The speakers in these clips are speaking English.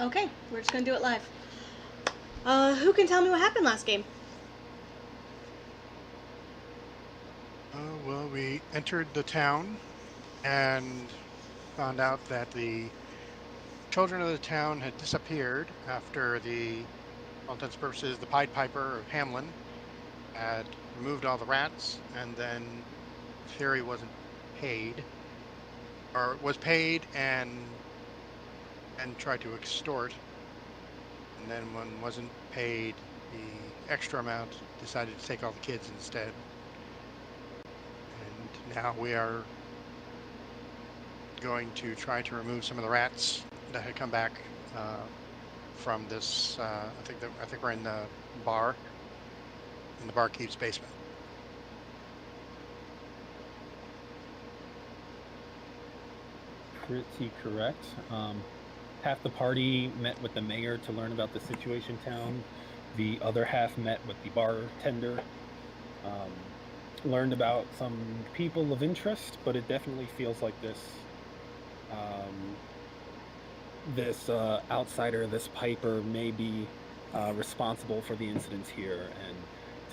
Okay, we're just gonna do it live. Who can tell me what happened last game? Well, we entered the town and found out that the children of the town had disappeared after all intents and purposes, the Pied Piper of Hamlin had removed all the rats, and then Fury wasn't paid, or was paid and tried to extort, and then when wasn't paid the extra amount, decided to take all the kids instead. And now we are going to try to remove some of the rats that had come back from this. I think we're in the barkeep's basement. Pretty correct. Half the party met with the mayor to learn about the situation in town. The other half met with the bartender. Learned about some people of interest, but it definitely feels like um, this outsider, this Piper, may be responsible for the incidents here. And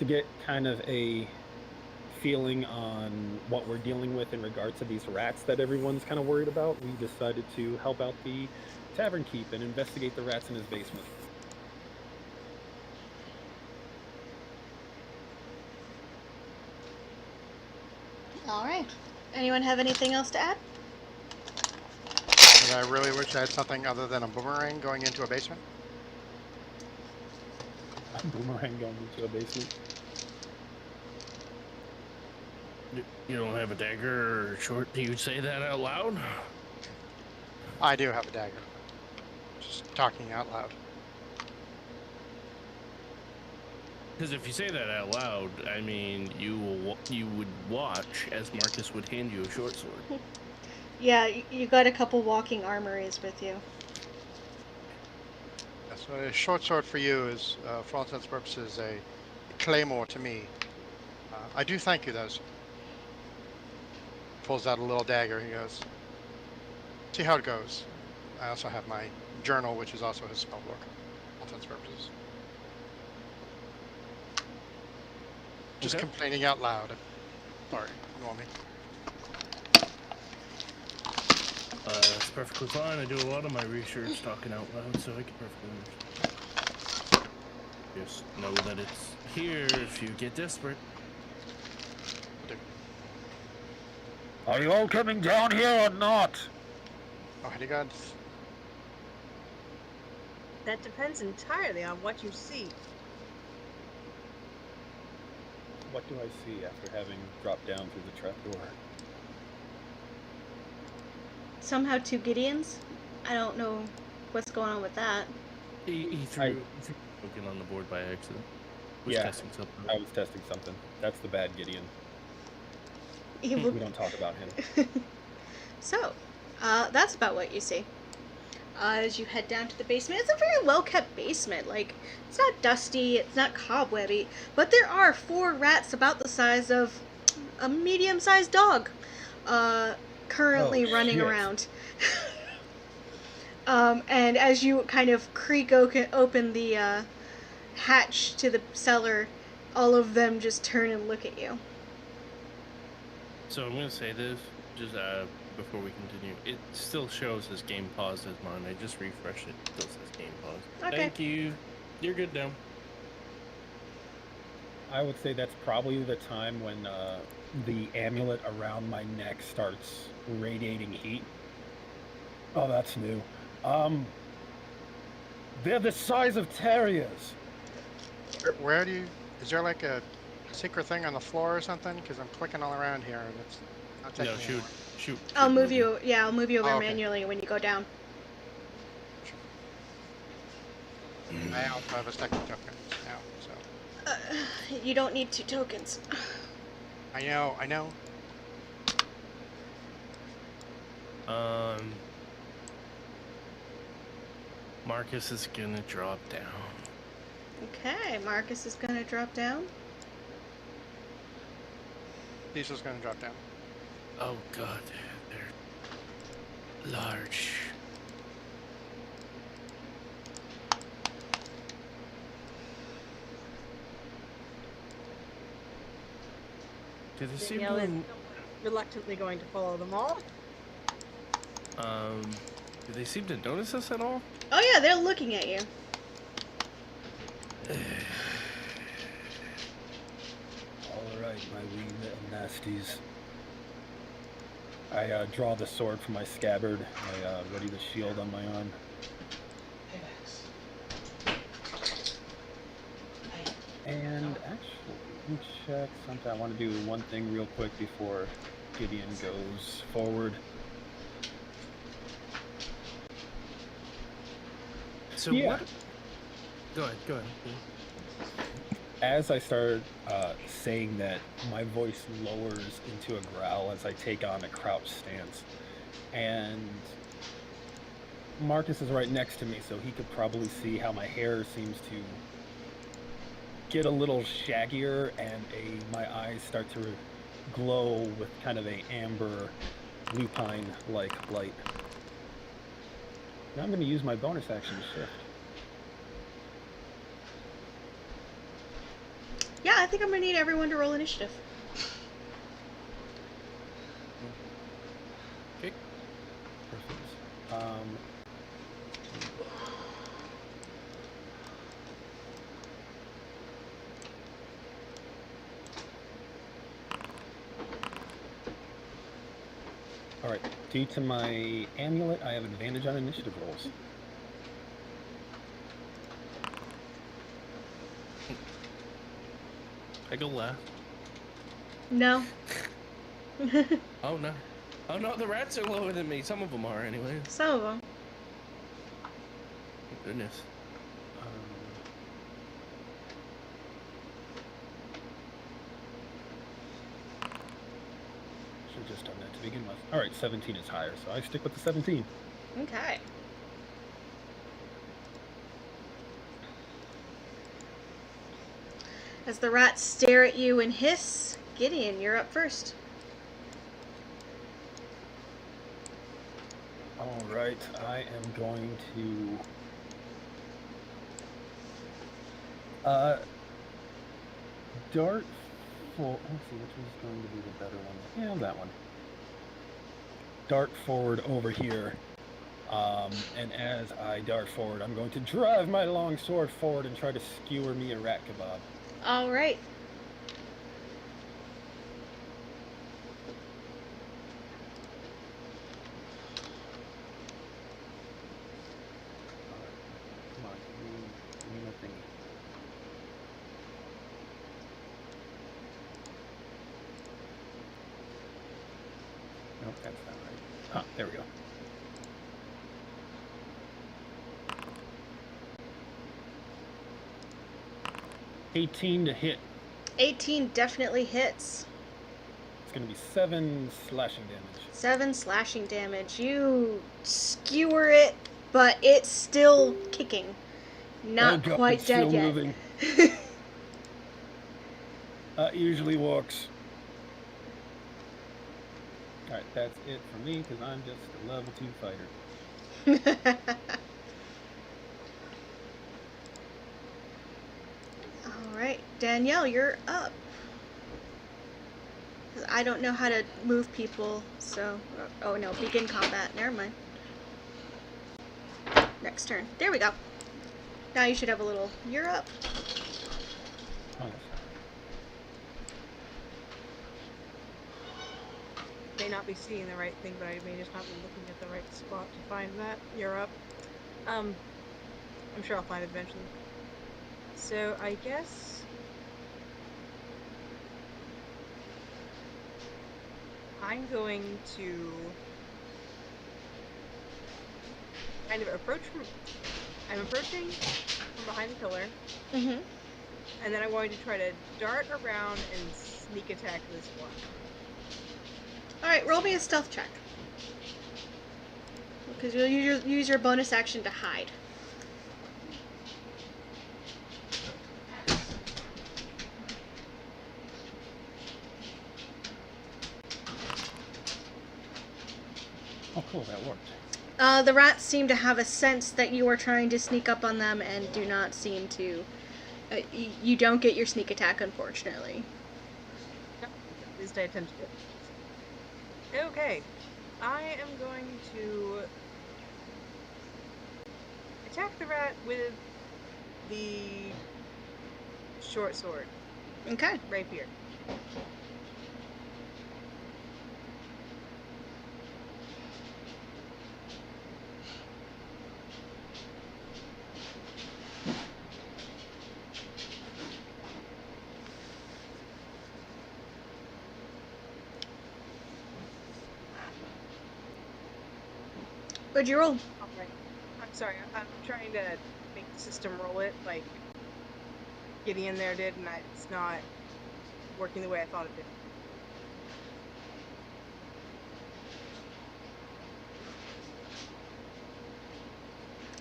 to get kind of a feeling on what we're dealing with in regards to these rats that everyone's kind of worried about, we decided to help out the tavern keep and investigate the rats in his basement. Alright. Anyone have anything else to add? And I really wish I had something other than a boomerang going into a basement. A boomerang going into a basement. You don't have a dagger or short? Do you say that out loud? I do have a dagger. Just talking out loud. Because if you say that out loud, I mean, you would watch as Marcus would hand you a short sword. Yeah, you got a couple walking armories with you. So a short sword for you is, for all intents and purposes, a claymore to me. I do thank you, though. Pulls out a little dagger. He goes, see how it goes. I also have my journal, which is also his spell book, for all intents and purposes. Just complaining out loud. Sorry, ignore me. That's perfectly fine. I do a lot of my research talking out loud, so I can perfectly understand. Just know that it's here if you get desperate. Are you all coming down here or not? Oh, hey, gods. That depends entirely on what you see. What do I see after having dropped down through the trapdoor? Somehow 2 Gideons? I don't know what's going on with that. He threw token on the board by accident. Testing something. I was testing something. That's the bad Gideon. We don't talk about him. So, that's about what you see. As you head down to the basement, it's a very well-kept basement. Like, it's not dusty, it's not cobwebby, but there are 4 rats about the size of a medium-sized dog, currently running around. And as you kind of creak open the hatch to the cellar, all of them just turn and look at you. So I'm going to say this, just before we continue. It still shows as game pause as mine. I just refreshed it. It still says game pause. Okay. Thank you. You're good now. I would say that's probably the time when the amulet around my neck starts radiating heat. Oh, that's new. They're the size of terriers. Where do you... Is there like a secret thing on the floor or something? Because I'm clicking all around here and it's not taking me anywhere. Shoot. I'll move you. Yeah, I'll move you over manually when you go down. I also have a stack of tokens now, so... You don't need 2 tokens. I know. Marcus is gonna drop down. Okay, Marcus is gonna drop down. Lisa's gonna drop down. Oh god, they're large. Do they seem Danielle is to... reluctantly going to follow them all. Do they seem to notice us at all? Oh yeah, they're looking at you. All right, my wee little nasties. I draw the sword from my scabbard. I ready the shield on my arm. And actually, let me check something. I want to do one thing real quick before Gideon goes forward. So Yeah. what... Go ahead. As I start saying that, my voice lowers into a growl as I take on a crouch stance. And Marcus is right next to me, so he could probably see how my hair seems to get a little shaggier, and my eyes start to glow with kind of a amber lupine-like light. Now I'm going to use my bonus action to shift. Yeah, I think I'm gonna need everyone to roll initiative. Okay. Perfect. All right. Due to my amulet, I have advantage on initiative rolls. I go last. No. Oh no. Oh no, the rats are lower than me. Some of them are anyway. Some of them. Thank goodness. Should have just done that to begin with. All right, 17 is higher, so I stick with the 17. Okay. As the rats stare at you and hiss, Gideon, you're up first. All right, I am going to dart for. Let's see, which one's going to be the better one? Yeah, that one. Dart forward over here, and as I dart forward, I'm going to drive my long sword forward and try to skewer me a rat kebab. All right. Come on, give me my thingy. Nope, that's not right. Huh, there we go. $18 to hit. 18 definitely hits. It's gonna be 7 slashing damage. 7 slashing damage. You skewer it, but it's still kicking. Not Oh God, quite it's dead still yet. moving. Usually walks. Alright, that's it for me, because I'm just a level 2 fighter. Alright, Danielle, you're up. 'Cause I don't know how to move people, so... Oh no, begin combat. Never mind. Next turn. There we go. Now you should have a little... You're up. Oh, that's May not be seeing the right thing, but I may just not be looking at the right spot to find that. You're up. I'm sure I'll find it eventually. So I guess I'm going to kind of approach from. I'm approaching from behind the pillar, Mm-hmm. and then I'm going to try to dart around and sneak attack this one. Alright, roll me a stealth check. Because you'll use your bonus action to hide. Oh, cool, that worked. The rats seem to have a sense that you are trying to sneak up on them and do not seem to... you don't get your sneak attack, unfortunately. They least I attempted it. Okay. I am going to attack the rat with the short sword. Okay. Rapier. What'd you roll? Alright. I'm sorry, I'm trying to make the system roll it like Gideon there did, and it's not working the way I thought it did.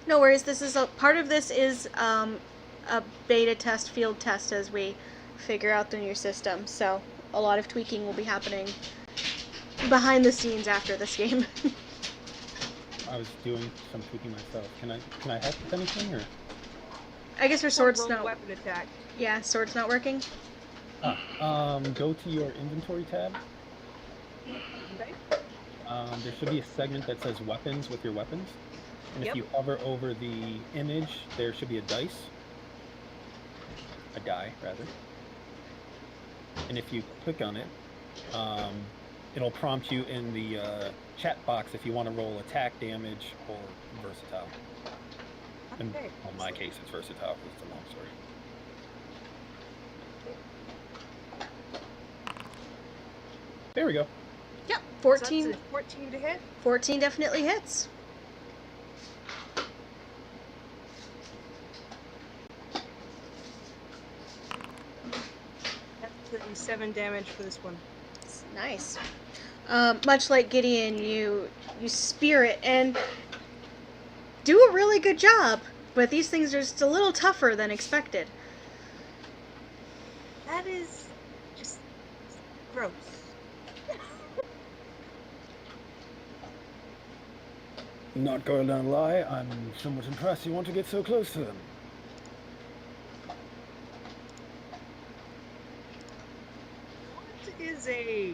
No worries. This is a part of this is a beta test, field test as we figure out the new system. So a lot of tweaking will be happening behind the scenes after this game. I was doing some tweaking myself. Can I help with anything or? I guess your Just wanna sword's roll not. weapon attack. Yeah, sword's not working. Go to your inventory tab. Okay. There should be a segment that says weapons with your weapons. And Yep. if you hover over the image, there should be a dice. A die, rather. And if you click on it, it'll prompt you in the chat box if you want to roll attack, damage, or versatile. In Okay. my case, it's versatile because it's a long sword. There we go. Yep, So 14. that's a 14 to hit. 14 definitely hits. That's 7 damage for this one. Nice. Much like Gideon, you spear it and do a really good job. But these things are just a little tougher than expected. That is just gross. Not going to lie, I'm somewhat impressed you want to get so close to them. What is a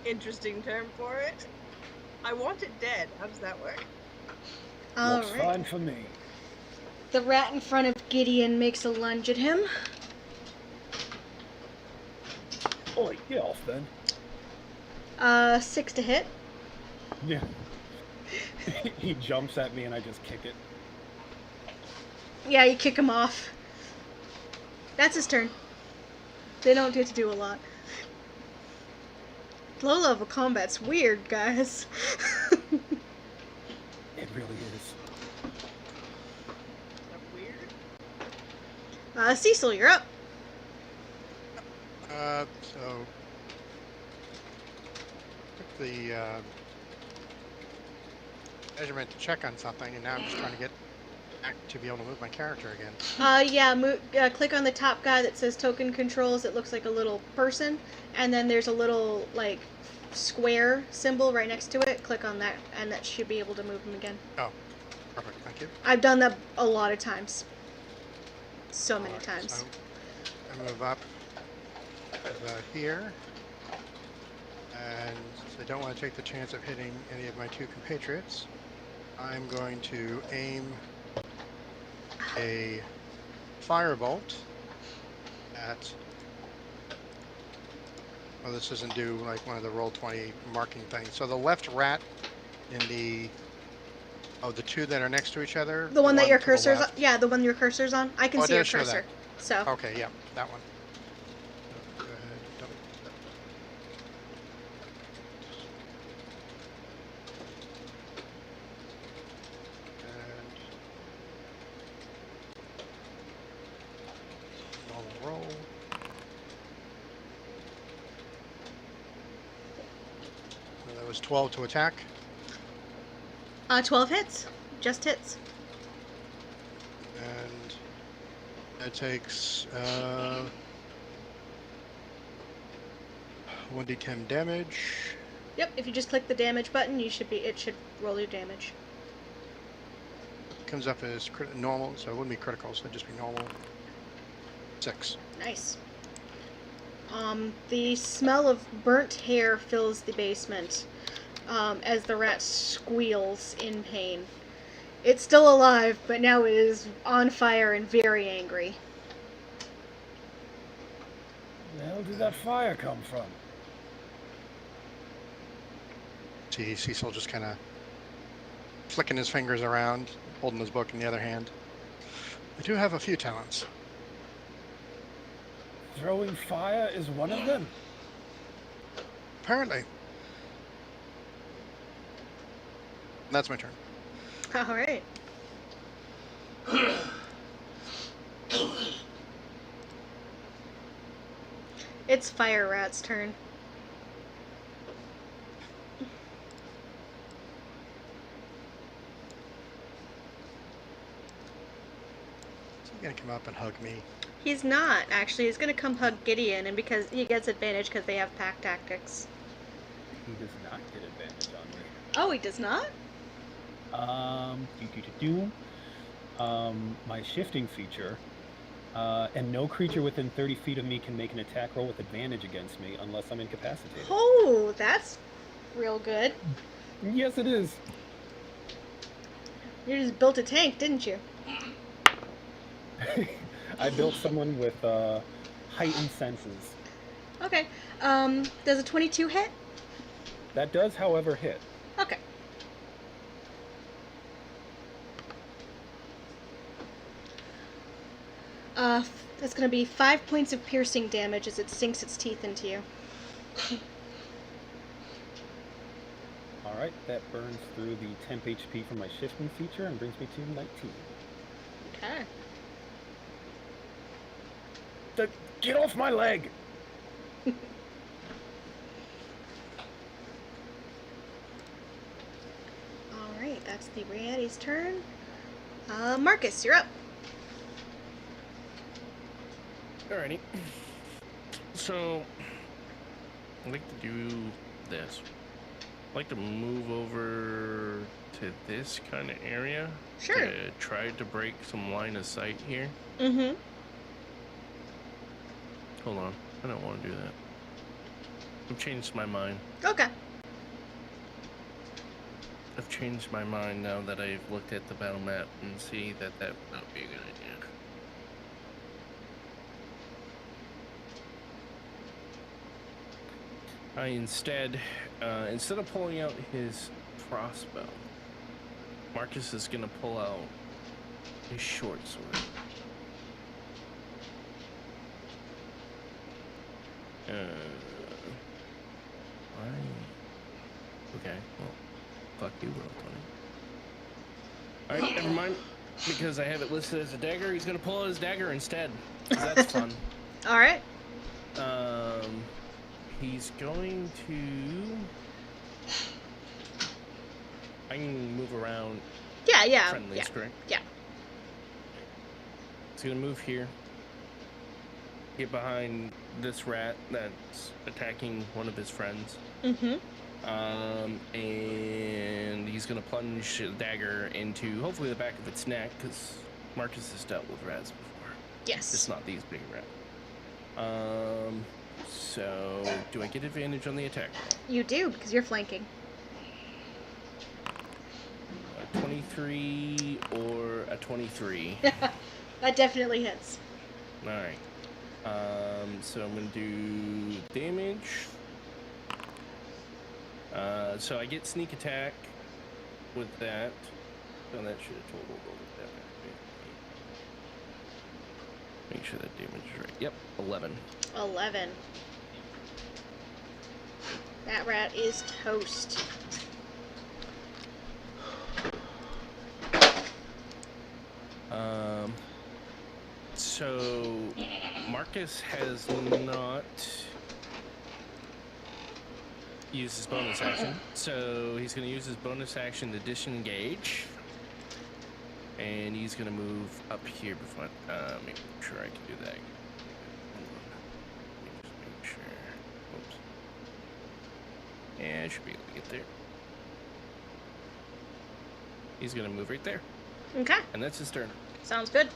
interesting term for it? I want it dead. How does that work? Looks Alright. fine for me. The rat in front of Gideon makes a lunge at him. Oi, get off then. 6 to hit. Yeah. He jumps at me and I just kick it. Yeah, you kick him off. That's his turn. They don't get to do a lot. Low level combat's weird, guys. It really is. Is that weird? Cecil, you're up. So took the measurement to check on something, and now I'm just trying to get back to be able to move my character again. Yeah, click on the top guy that says token controls. It looks like a little person, and then there's a little like square symbol right next to it. Click on that, and that should be able to move him again. Oh, perfect. Thank you. I've done that a lot of times. So many Alright, times. So I move up to about here, and since I don't want to take the chance of hitting any of my two compatriots, I'm going to aim a firebolt at. Well, this doesn't do like one of the roll 20 marking things. So the left rat in the. Oh, the two that are next to each other. The one that your to the cursor's on, left. yeah, the one your cursor's on. I can Oh, it see your does show cursor. that. So Okay, yeah, that one. Go ahead, double- And normal roll. So that was 12 to attack. 12 hits, just hits. And that takes 1d10 damage. Yep. If you just click the damage button, it should roll your damage. Comes up as normal, so it wouldn't be critical, so it'd just be normal. 6. Nice. The smell of burnt hair fills the basement as the rat squeals in pain. It's still alive, but now it is on fire and very angry. Where the hell did that fire come from? See Cecil just kind of flicking his fingers around, holding his book in the other hand. I do have a few talents. Throwing fire is one of them? Apparently. That's my turn. All right. It's Fire Rat's turn. Is he gonna come up and hug me? He's not, actually. He's gonna come hug Gideon, and because he gets advantage because they have pack tactics. He does not get advantage on me. Oh, he does not? My shifting feature, and no creature within 30 feet of me can make an attack roll with advantage against me unless I'm incapacitated. Oh, that's real good. Yes, it is. You just built a tank, didn't you? I built someone with heightened senses. Okay. Does a 22 hit? That does, however, hit. Okay. That's gonna be 5 points of piercing damage as it sinks its teeth into you. Alright, that burns through the temp HP from my shifting feature and brings me to 19. Okay. Get off my leg! Alright, that's the Rayetti's turn. Marcus, you're up. Alrighty. So, I'd like to do this. I'd like to move over to this kind of area. Sure. To try to break some line of sight here. Mm-hmm. Hold on. I don't want to do that. I've changed my mind. Okay. I've changed my mind now that I've looked at the battle map and see that that would not be a good idea. I instead of pulling out his crossbow, Marcus is gonna pull out his short sword. Why? Okay, well, fuck you, World 20. Alright, never mind. Because I have it listed as a dagger, he's gonna pull out his dagger instead. 'Cause that's fun. Alright. He's going to... I can move around. Yeah. Friendly, correct? Yeah. He's gonna move here. Get behind this rat that's attacking one of his friends. Mm-hmm. And he's gonna plunge a dagger into hopefully the back of its neck, because Marcus has dealt with rats before. Yes. Just not these big rats. So do I get advantage on the attack roll? You do, because you're flanking. 23 or a 23. That definitely hits. Alright. So I'm gonna do damage. So I get sneak attack with that. So that should have totaled over that. Make sure that damage is right. Yep, 11. 11. That rat is toast. So Marcus has not used his bonus action. So he's going to use his bonus action to disengage. And he's going to move up here before make sure I can do that. Just make sure. Oops. Yeah, I should be able to get there. He's going to move right there. Okay. And that's his turn. Sounds good.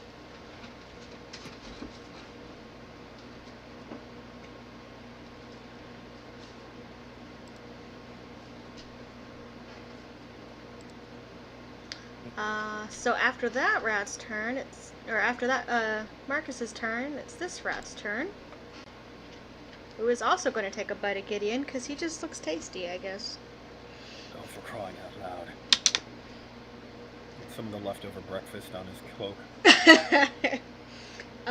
So after that rat's turn, after that, Marcus's turn, it's this rat's turn. Who is also going to take a bite of Gideon, because he just looks tasty, I guess. Oh, for crying out loud. Get some of the leftover breakfast on his cloak.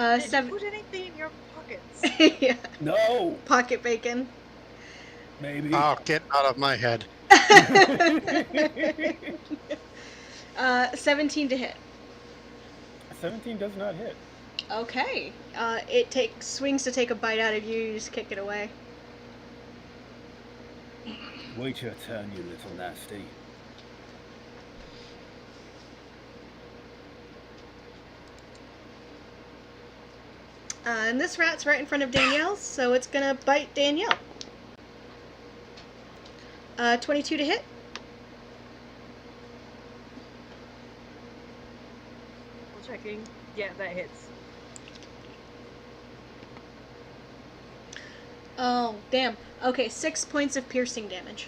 Did you put anything in your pockets? Yeah. No! Pocket bacon. Maybe. Oh, get out of my head. 17 to hit. 17 does not hit. Okay. It swings to take a bite out of you. You just kick it away. Wait your turn, you little nasty. And this rat's right in front of Danielle, so it's gonna bite Danielle. 22 to hit. Checking. Yeah, that hits. Oh, damn. Okay, 6 points of piercing damage.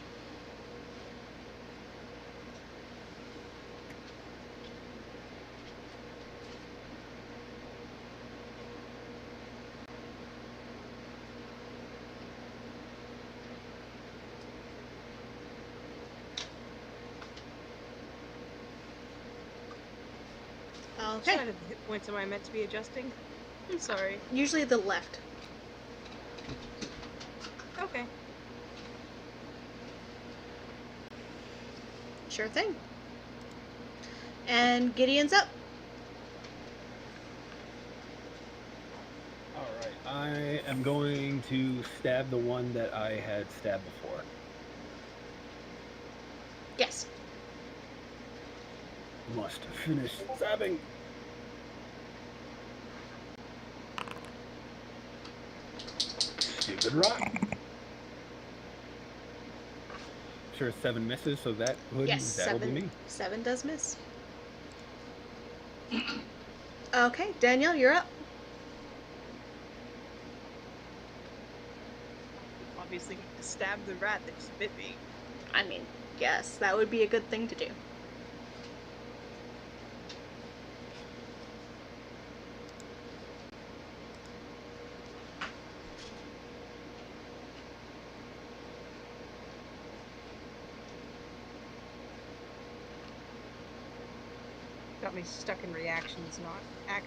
What Okay. side of the hit points am I meant to be adjusting? I'm sorry. Usually the left. Okay. Sure thing. And Gideon's up. Alright, I am going to stab the one that I had stabbed before. Yes. Must finish stabbing. Stupid rock. Sure, 7 misses, so that would Yes, that'll be me. 7 does miss. Okay, Danielle, you're up. Obviously, stab the rat that just bit me. I mean, yes, that would be a good thing to do. Got me stuck in reactions, not act.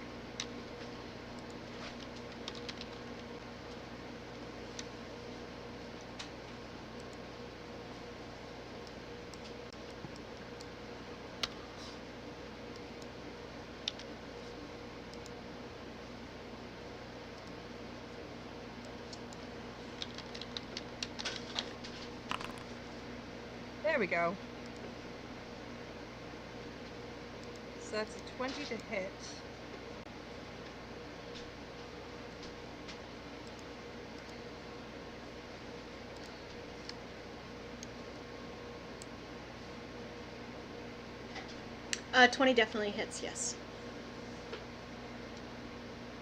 There we go. So that's a 20 to hit. 20 definitely hits, yes.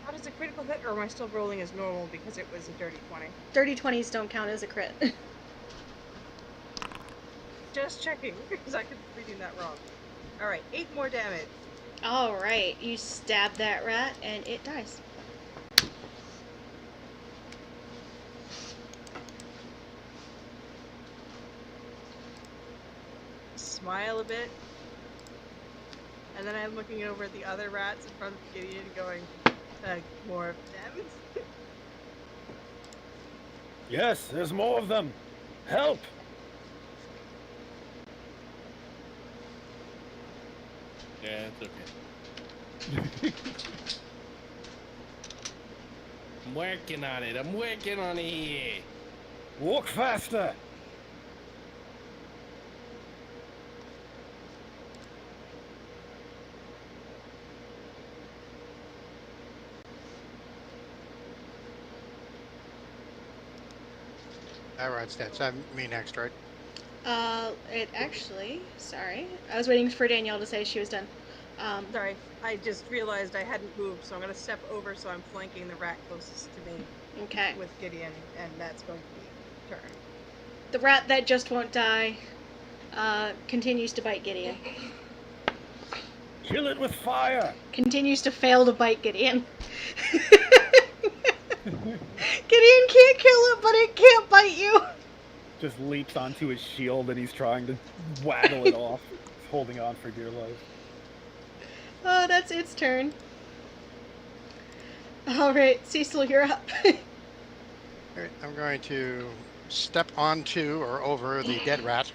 How does a critical hit, or am I still rolling as normal because it was a dirty 20? Dirty 20s don't count as a crit. Just checking, because I could be reading that wrong. Alright, 8 more damage. Alright, you stab that rat and it dies. Smile a bit. And then I'm looking over at the other rats in front of Gideon going, more of them? Yes, there's more of them. Help! Yeah, it's okay. I'm working on it. I'm working on it. Walk faster! All right, stats. Me next, right? It actually, sorry. I was waiting for Danielle to say she was done. Sorry, I just realized I hadn't moved, so I'm going to step over so I'm flanking the rat closest to me Okay. with Gideon, and that's going to be turn. The rat that just won't die, continues to bite Gideon. Kill it with fire! Continues to fail to bite Gideon. Gideon can't kill it, but it can't bite you. Just leaps onto his shield and he's trying to waggle it off. He's holding on for dear life. Oh, that's its turn. Alright, Cecil, you're up. Alright, I'm going to step onto or over the dead rat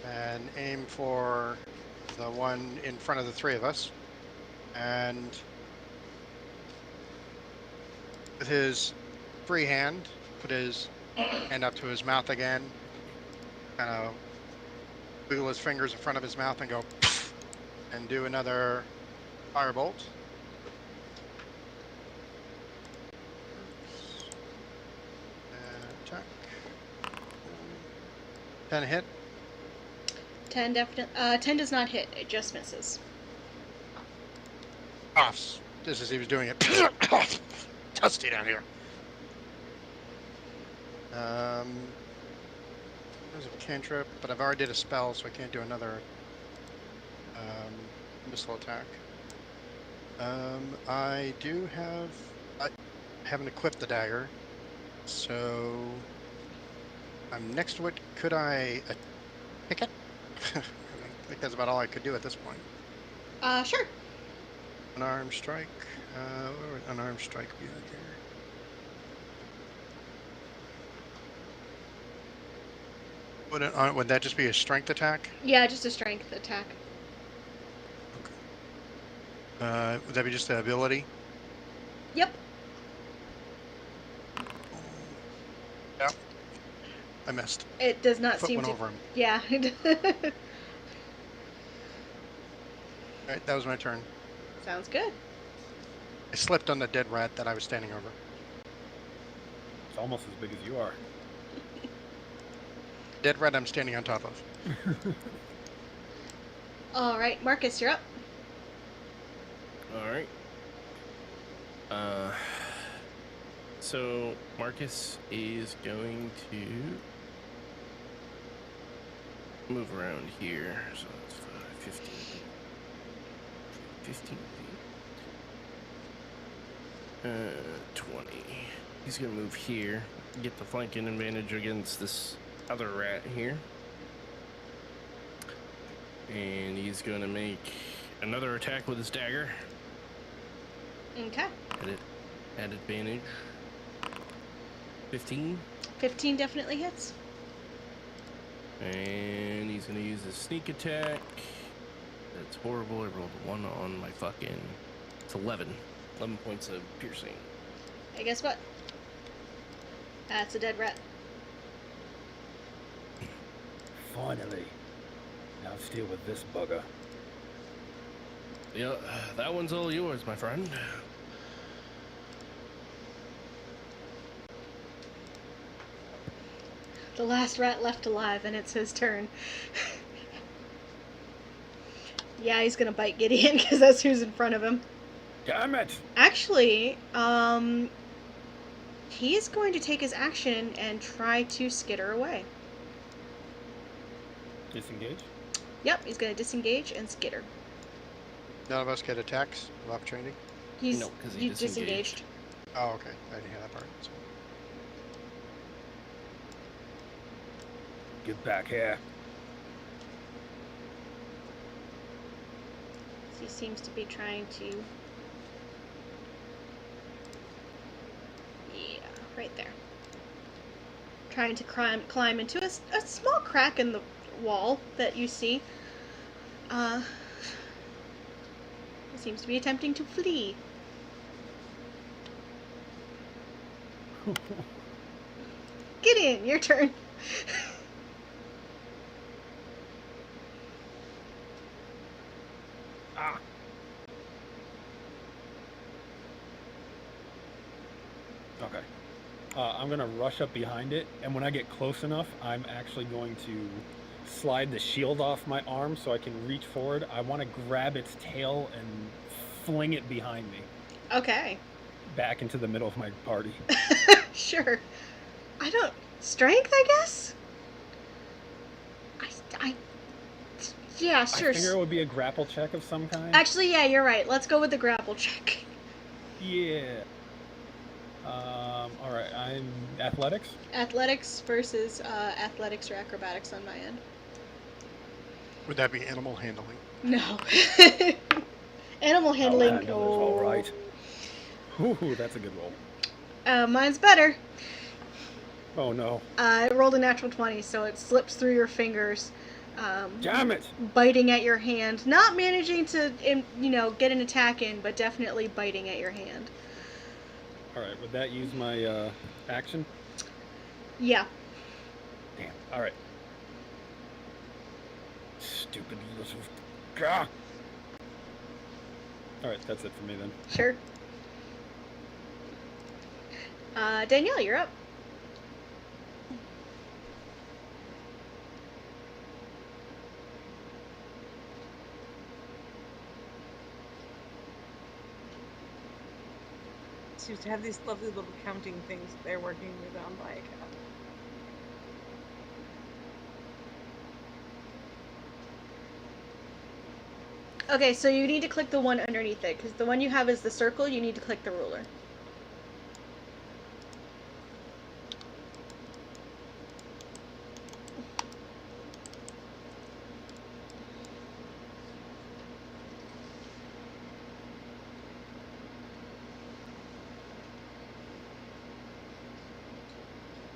and aim for the one in front of the three of us. And with his free hand, put his hand up to his mouth again, kind of wiggle his fingers in front of his mouth and go and do another firebolt. Attack. 10 hit. 10 definitely. 10 does not hit. It just misses. Offs. Just as he was doing it. Dusty down here. There's a cantrip, but I've already did a spell, so I can't do another missile attack. I do have. I haven't equipped the dagger, so I'm next to it. Could I pick it? I think that's about all I could do at this point. Sure. Unarmed strike. Where would unarmed strike be out here? Would that just be a strength attack? Yeah, just a strength attack. Would that be just the ability? Yep. Yeah. I missed. It does not Foot seem went to. over him. Yeah. Alright, that was my turn. Sounds good. I slipped on the dead rat that I was standing over. It's almost as big as you are. Dead rat I'm standing on top of. Alright, Marcus, you're up. Alright. So Marcus is going to move around here. So that's 15 feet. 20. He's gonna move here, get the flanking advantage against this other rat here. And he's gonna make another attack with his dagger. Okay. At advantage. 15. 15 definitely hits. And he's gonna use his sneak attack. That's horrible. I rolled a 1 on my fucking. It's 11. 11 points of piercing. Hey, guess what? That's a dead rat. Finally. Now let's deal with this bugger. Yeah, that one's all yours, my friend. The last rat left alive, and it's his turn. Yeah, he's gonna bite Gideon, because that's who's in front of him. Damn it! Actually, he's going to take his action and try to skitter away. Disengage? Yep, he's gonna disengage and skitter. None of us get attacks of opportunity? He's No, 'cause he disengaged. Oh, okay. I didn't hear that part. So. Get back here. He seems to be trying to... Yeah, right there. Trying to climb into a small crack in the wall that you see. He seems to be attempting to flee. Get in, your turn. Ah! Okay. I'm gonna rush up behind it, and when I get close enough, I'm actually going to slide the shield off my arm so I can reach forward. I want to grab its tail and fling it behind me, Okay. back into the middle of my party. Sure. Strength, I guess? Yeah, I sure. figure it would be a grapple check of some kind. Actually, yeah, you're right. Let's go with the grapple check. Yeah. All right. I'm athletics. Athletics versus athletics or acrobatics on my end. Would that be animal handling? No. Animal handling. handle is all right. Ooh, that's a good roll. Mine's better. Oh no. I rolled a natural 20, so it slips through your fingers. Damn it! Biting at your hand. Not managing to, get an attack in, but definitely biting at your hand. All right. Would that use my action? Yeah. Damn. All right. Stupid little. Gah! All right. That's it for me then. Sure. Danielle, you're up. Seems to have these lovely little counting things that they're working with on by a cat. Okay, so you need to click the one underneath it, because the one you have is the circle. You need to click the ruler.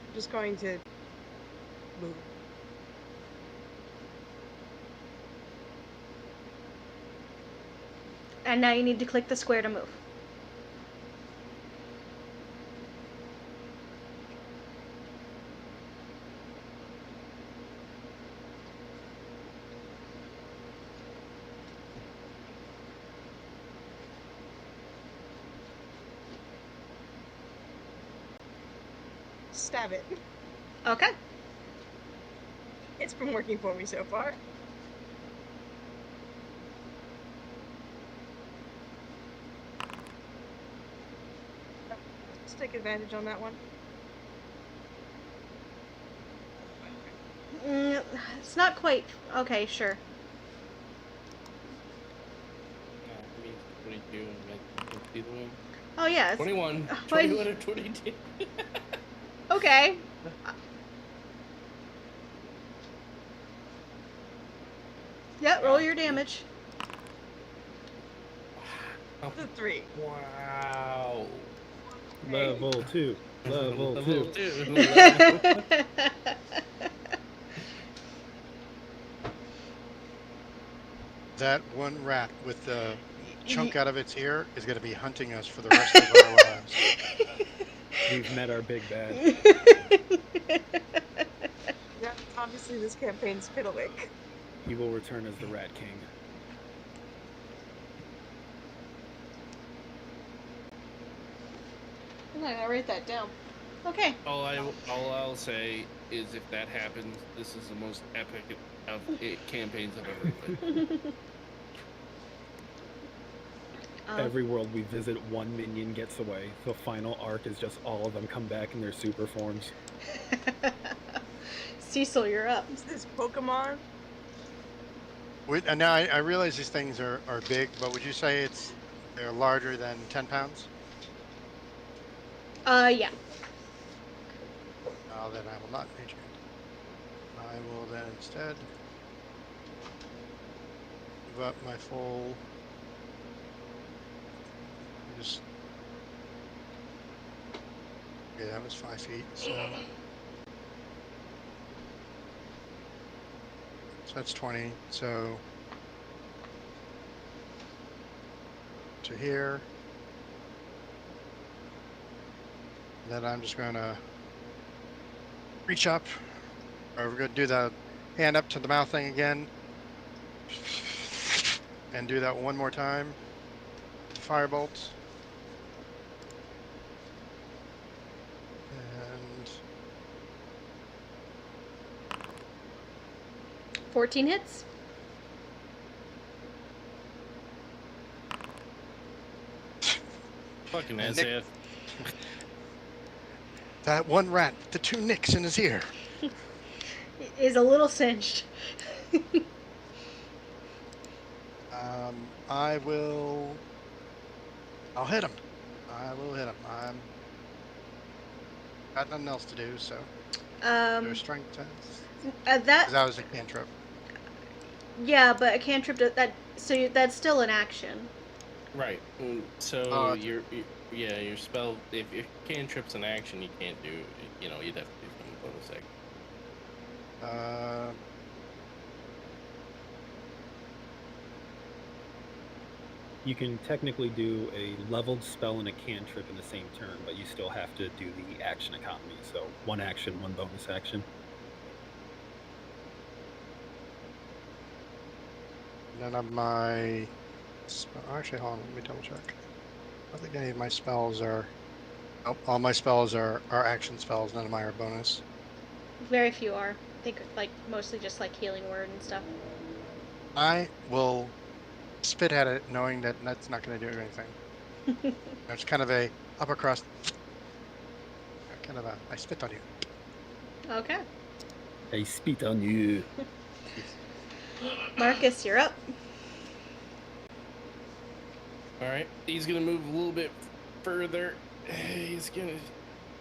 I'm just going to move. And now you need to click the square to move. Stab it. Okay. It's been working for me so far. Let's take advantage on that one. It's not quite. Okay, sure. I mean, 22 and that's either one. Oh, yeah. 21. But- 21 or 22. Okay. Yeah, roll your damage. The 3. Wow. Level 2. Level 2. 2. That one rat with the chunk out of its ear is going to be hunting us for the rest of our lives. We've met our big bad. Yeah, obviously this campaign's Piddlewick. He will return as the Rat King. I'm gonna write that down. Okay. All I'll say is, if that happens, this is the most epic of campaigns I've ever played. Every world we visit, one minion gets away. The final arc is just all of them come back in their super forms. Cecil, you're up. Is this Pokemon? Now I realize these things are big, but would you say they're larger than 10 pounds? Yeah. Then I will not rage it. I will then instead move up my full. Just okay, that was 5 feet. So that's 20. So to here. Then I'm just going to reach up, or we're going to do the hand up to the mouth thing again, and do that one more time. Firebolt. And 14 hits. Fucking And SF. that one rat with the 2 nicks in his ear. Is a little singed. I will. I'll hit him. I will hit him. I'm got nothing else to do, so do a Um, strength test. that 'Cause that was a cantrip. yeah, but a cantrip that's still an action. Right. So Oh, your spell. If your cantrip's an action, you can't do. You'd have to do some bonus action. You can technically do a leveled spell and a cantrip in the same turn, but you still have to do the action economy. So one action, one bonus action. none of my. Actually, hold on. Let me double check. I don't think any of my spells are. Nope, all my spells are action spells. None of mine are bonus. Very few are. I think like mostly just like healing word and stuff. I will spit at it, knowing that that's not going to do anything. It's kind of a upper crust. Kind of a. I spit on you. Okay. I spit on you. Marcus, you're up. All right. He's gonna move a little bit further. He's gonna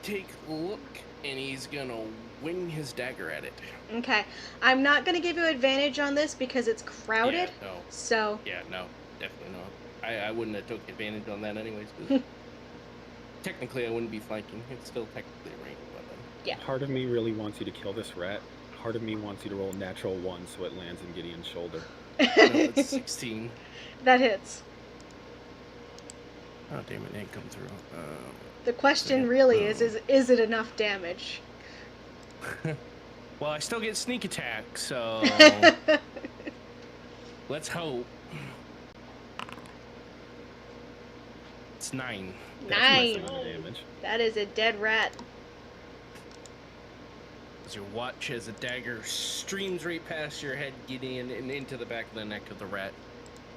take a look, and he's gonna wing his dagger at it. Okay. I'm not going to give you advantage on this because it's crowded. Yeah, no. So, Yeah, no, definitely not. I wouldn't have took advantage on that anyways. 'Cause technically, I wouldn't be flanking. It's still technically a ranged weapon. yeah. Part of me really wants you to kill this rat. Part of me wants you to roll a natural 1 so it lands in Gideon's shoulder. No, it's 16. That hits. Oh, damn it, didn't come through. The question Yeah. really Oh. is it enough damage? Well, I still get sneak attack, so let's hope. It's 9. That's a nice amount of damage. That is a dead rat. As you watch as a dagger streams right past your head, Gideon, and into the back of the neck of the rat,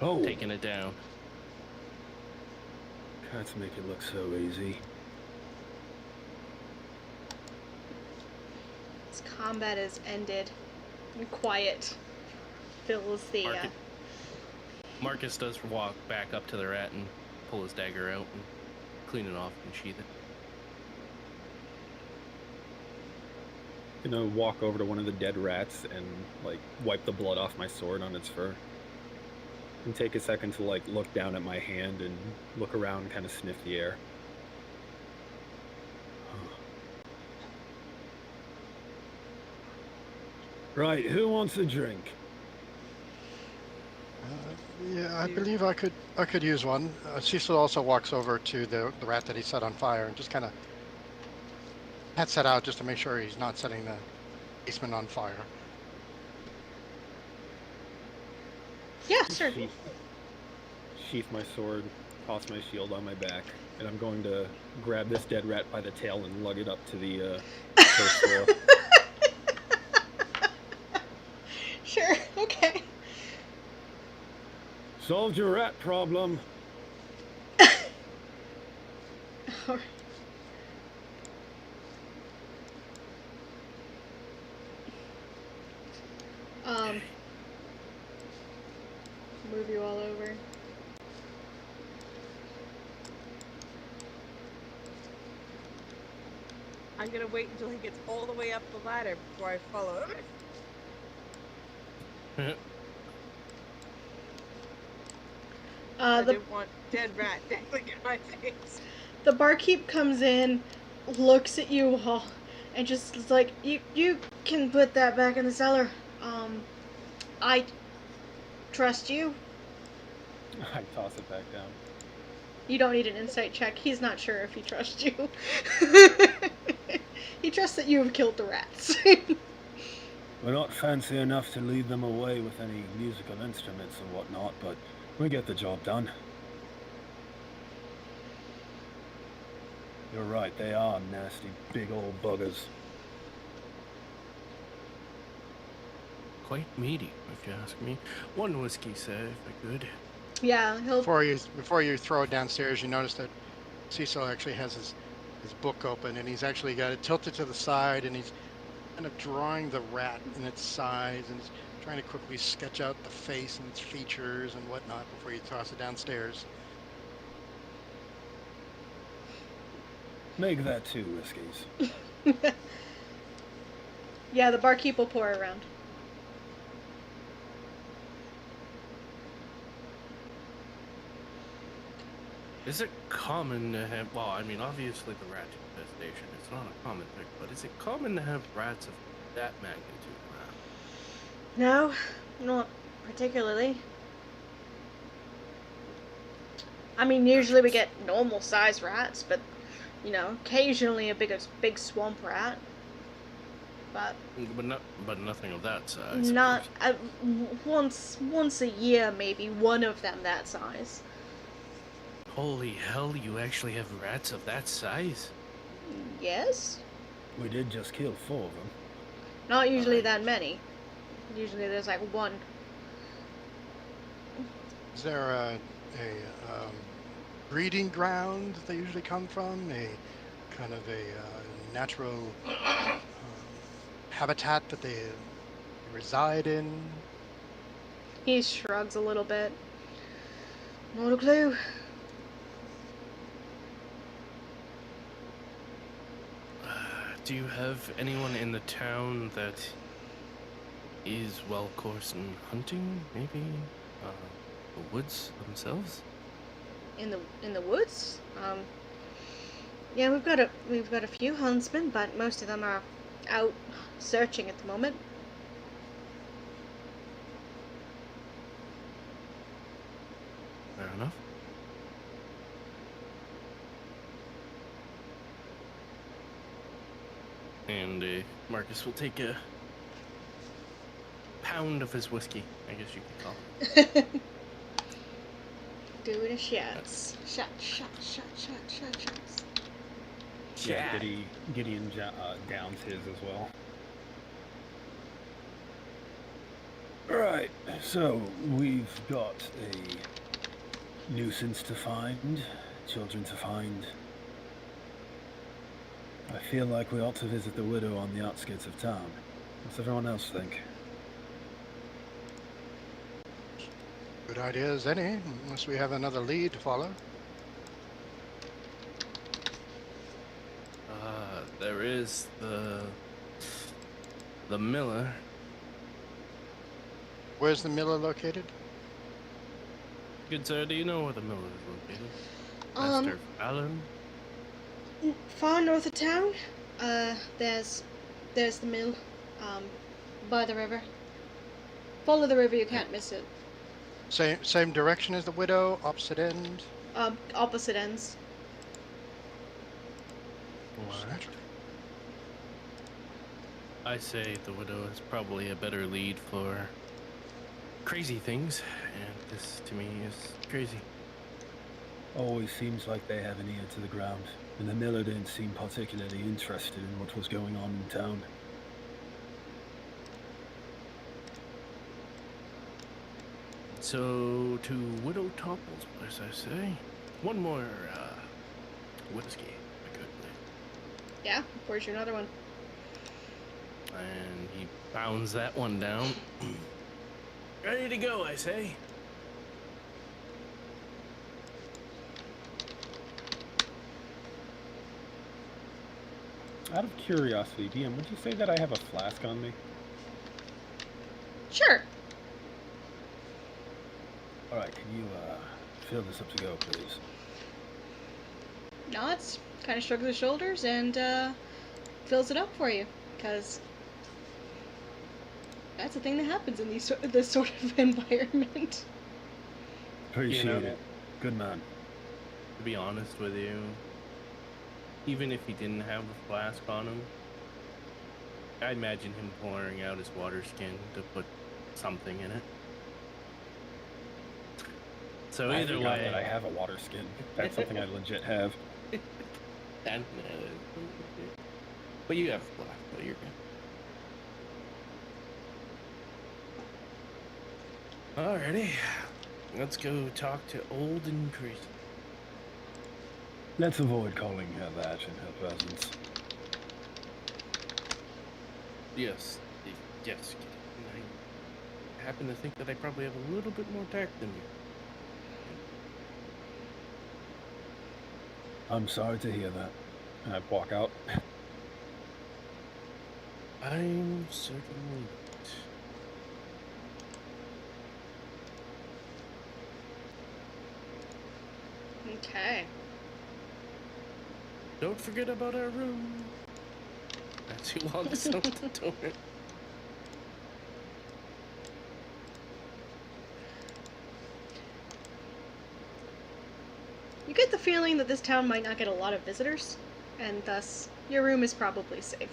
Oh, taking it down. cats make it look so easy. This combat is ended. And quiet fills the. Marcus does walk back up to the rat and pull his dagger out and clean it off and sheath it. Gonna walk over to one of the dead rats and like wipe the blood off my sword on its fur. And take a second to like look down at my hand and look around and kind of sniff the air. Right, who wants a drink? Yeah, I believe I could use one. Cecil also walks over to the rat that he set on fire and just kind of pats that out just to make sure he's not setting the basement on fire. Yeah, sure. Sheath my sword, toss my shield on my back, and I'm going to grab this dead rat by the tail and lug it up to the first floor. Sure, okay. Solved your rat problem. Alright. Move you all over. I'm gonna wait until he gets all the way up the ladder before I follow him. I The didn't want dead rat dangling in my face. the barkeep comes in, looks at you all, and just is like, you can put that back in the cellar. I trust you. I toss it back down. You don't need an insight check. He's not sure if he trusts you. He trusts that you have killed the rats. We're not fancy enough to lead them away with any musical instruments and whatnot, but we get the job done. You're right, they are nasty big old buggers. Quite meaty, if you ask me. One whiskey, sir, if I could. Yeah, he'll. Before you throw it downstairs, you notice that Cecil actually has his book open, and he's actually got it tilted to the side, and he's kind of drawing the rat in its size, and he's trying to quickly sketch out the face and its features and whatnot before you toss it downstairs. Make that 2 whiskeys. Yeah, the barkeep will pour around. Is it common to have, well, I mean, obviously the rat infestation, it's not a common thing, but is it common to have rats of that magnitude around? No, not particularly. I mean, usually we get normal size rats, but, you know, occasionally a big swamp rat. But nothing of that size. not once a year, maybe one of them that size. Holy hell, you actually have rats of that size? Yes. We did just kill 4 of them. Not usually that many. Usually there's like one. Is there a breeding ground that they usually come from? A kind of a natural habitat that they reside in? He shrugs a little bit. Not a clue. Do you have anyone in the town that is well coursed in hunting? Maybe the woods themselves? In the woods? Yeah, we've got a few huntsmen, but most of them are out searching at the moment. Fair enough. And Marcus will take a pound of his whiskey, I guess you could call it. Do it a shots. Shots. Yeah, Gideon downs his as well. Alright, so we've got a nuisance to find, children to find. I feel like we ought to visit the widow on the outskirts of town. What's everyone else think? Good idea as any, unless we have another lead to follow. There is the miller. Where's the miller located? Good sir, do you know where the miller is located? Master Allen? Far north of town, there's the mill, by the river. Follow the river, you can't miss it. Same direction as the widow, opposite end? Opposite ends. What? I say the widow is probably a better lead for crazy things, and this to me is crazy. Always seems like they have an ear to the ground, and the miller didn't seem particularly interested in what was going on in town. So, to Widow Topple's place, I say. One more, whiskey, I could, please. Yeah, where's your another one? And he pounds that one down. Ready to go, I say. Out of curiosity, DM, would you say that I have a flask on me? Sure. Alright, can you fill this up to go, please? Nods, kind of shrugs his shoulders, and fills it up for you, because that's a thing that happens in this sort of environment. Appreciate it. Good man. To be honest with you, even if he didn't have a flask on him, I imagine him pouring out his water skin to put something in it. So I either forgot way, that I have a water skin. That's something I legit have. and, but you have a flask, but you're good. Alrighty, let's go talk to old and crazy. Let's avoid calling her that in her presence. Yes, yes. happen to think that I probably have a little bit more tact than you. I'm sorry to hear that. And I walk out. I'm certainly not. Okay. Don't forget about our room. As he walks out the door. You get the feeling that this town might not get a lot of visitors, and thus your room is probably safe.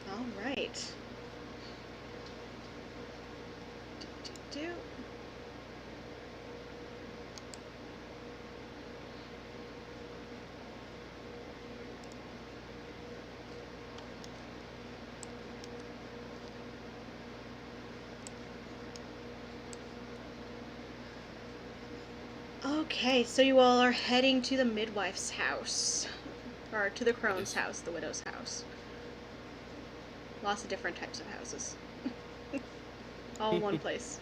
All right. Do. Okay, so you all are heading to the midwife's house. Or to the crone's house, the widow's house. Lots of different types of houses. All in one place.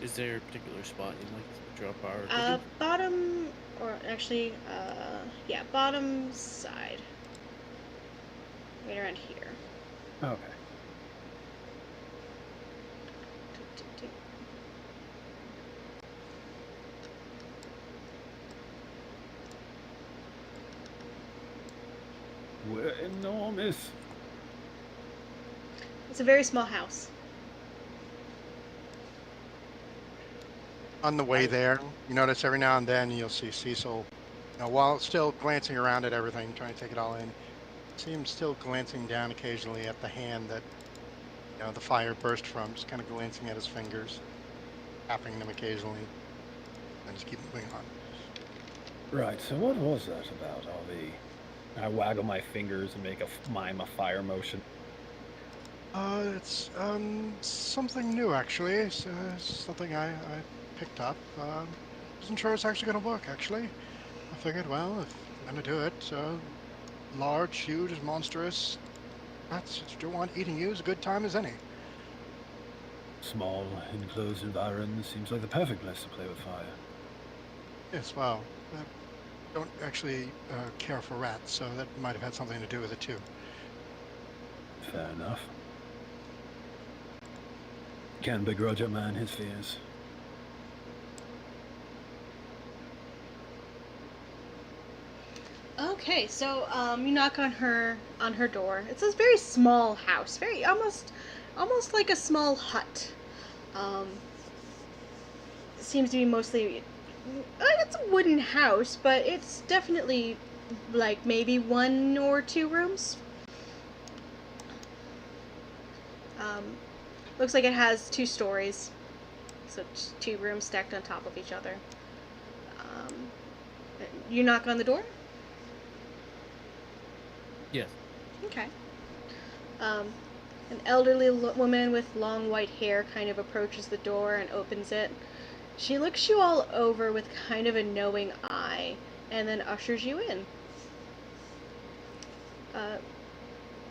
Is there a particular spot you'd like to drop our Bottom, or actually, yeah, bottom side. Right around here. Okay. We're enormous. It's a very small house. On the way there, you notice every now and then you'll see Cecil, while still glancing around at everything, trying to take it all in, see him still glancing down occasionally at the hand that, the fire burst from, just kind of glancing at his fingers, tapping them occasionally, and just keep moving on. Right, so what was that about, RV? I waggle my fingers and make mime a fire motion. It's something new actually. It's something I picked up. Wasn't sure it's actually gonna work actually. I figured, well, if I'm gonna do it, large, huge, monstrous, that's what you want eating you as a good time as any. Small, enclosed environment seems like the perfect place to play with fire. Yes, well, I don't actually care for rats, so that might have had something to do with it too. Fair enough. Can't begrudge a man his fears. Okay, so you knock on her door. It's a very small house, very almost like a small hut. It seems to be mostly it's a wooden house, but it's definitely like maybe 1 or 2 rooms. Looks like it has 2 stories, so 2 rooms stacked on top of each other. You knock on the door? Yes. Okay. An elderly woman with long white hair kind of approaches the door and opens it. She looks you all over with kind of a knowing eye, and then ushers you in.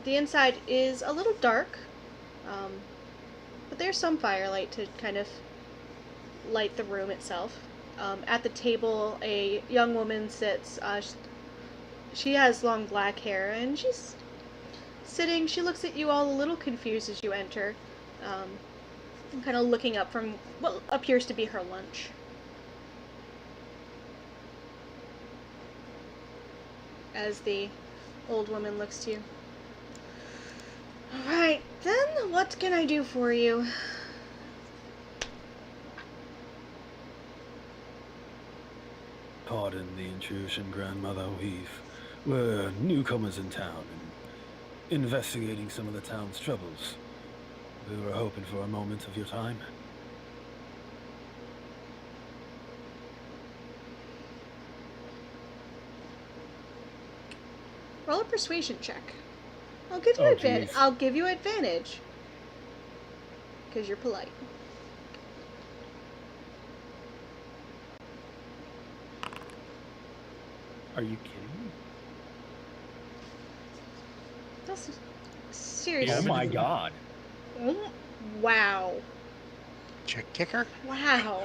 The inside is a little dark, but there's some firelight to kind of light the room itself. At the table, a young woman sits. She has long black hair, and she's sitting. She looks at you all a little confused as you enter, kind of looking up from what appears to be her lunch. As the old woman looks to you. Alright, then, what can I do for you? Pardon the intrusion, Grandmother. We're newcomers in town and investigating some of the town's troubles. We were hoping for a moment of your time. Roll a persuasion check. I'll give you geez. I'll give you advantage. Because you're polite. Are you kidding me? That's Oh seriously. my god. Wow. Chick kicker? Wow.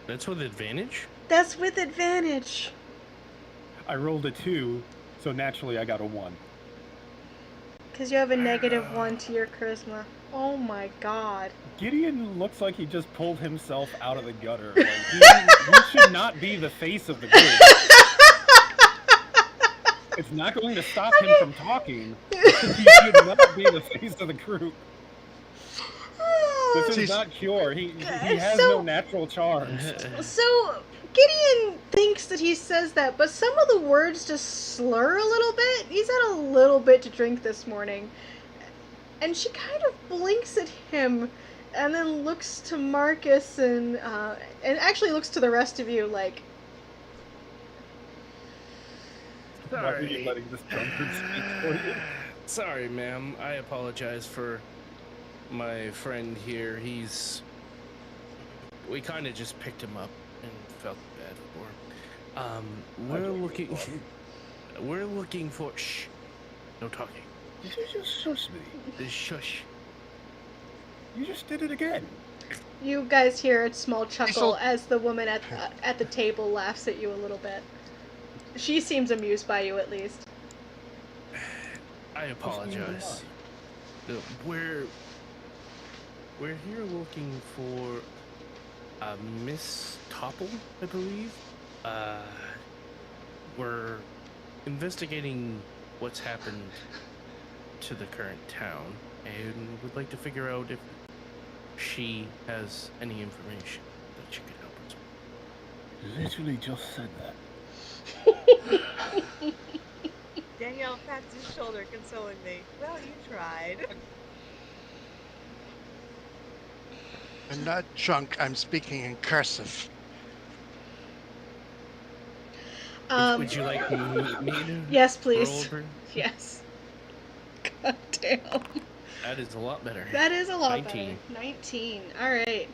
That's with advantage? That's with advantage. I rolled a 2, so naturally I got a 1. Because you have a -1 to your charisma. Oh my god. Gideon looks like he just pulled himself out of the gutter. Like, he should not be the face of the group. It's not going to stop him from talking. He should not be the face of the group. This is not Cure. He has no natural charms. So, Gideon thinks that he says that, but some of the words just slur a little bit. He's had a little bit to drink this morning. And she kind of blinks at him and then looks to Marcus and actually looks to the rest of you like, Why are you Sorry. letting this drunkard speak for you? Sorry, ma'am. I apologize for my friend here. We kind of just picked him up and felt bad for him. We're looking for. Shh. No talking. Did you just shush me? Shush. You just did it again. you guys hear a small chuckle Cecil- as the woman at the table laughs at you a little bit. She seems amused by you, at least. I apologize. We're here looking for Miss Topple, I believe. We're investigating what's happened to the current town, and would like to figure out if she has any information that she could help us with. Literally just said that. Danielle pats his shoulder consolingly. Well, you tried. I'm not drunk, I'm speaking in cursive. Would you like me to Yes, roll please. over? Yes. God damn. That is a lot better. That is a lot 19. better. 19. Alright.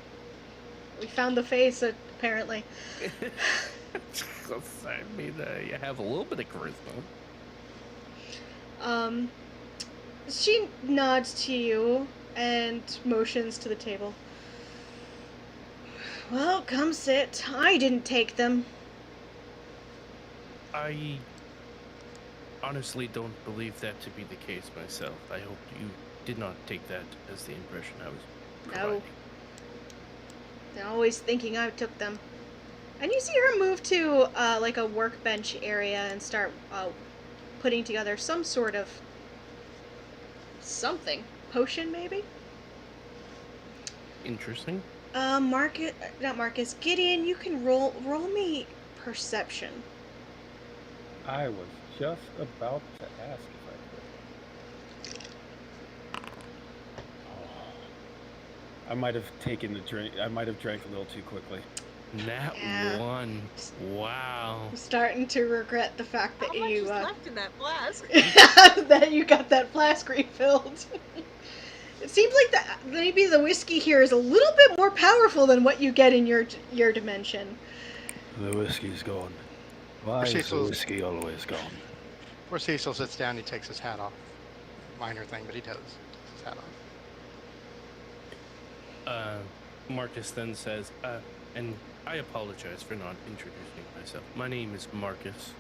We found the face, apparently. I mean, you have a little bit of charisma. She nods to you and motions to the table. Well, come sit. I didn't take them. I honestly don't believe that to be the case myself. I hope you did not take that as the impression I was providing. No. They're always thinking I took them. And you see her move to, like a workbench area and start, putting together some sort of something. Potion, maybe? Interesting. Not Marcus. Gideon, you can roll me perception. I was just about to ask if I could. Oh. I might have taken the drink. I might have drank a little too quickly. Nat Yeah. 1. Wow. I'm starting to regret the fact that How much you is left in that flask? that you got that flask refilled. It seems like that maybe the whiskey here is a little bit more powerful than what you get in your dimension. The whiskey's gone. Why is the Cecil's- whiskey always gone? Where Cecil sits down, he takes his hat off. Minor thing, but he does. Takes his hat off. Marcus then says, and I apologize for not introducing myself. My name is Marcus.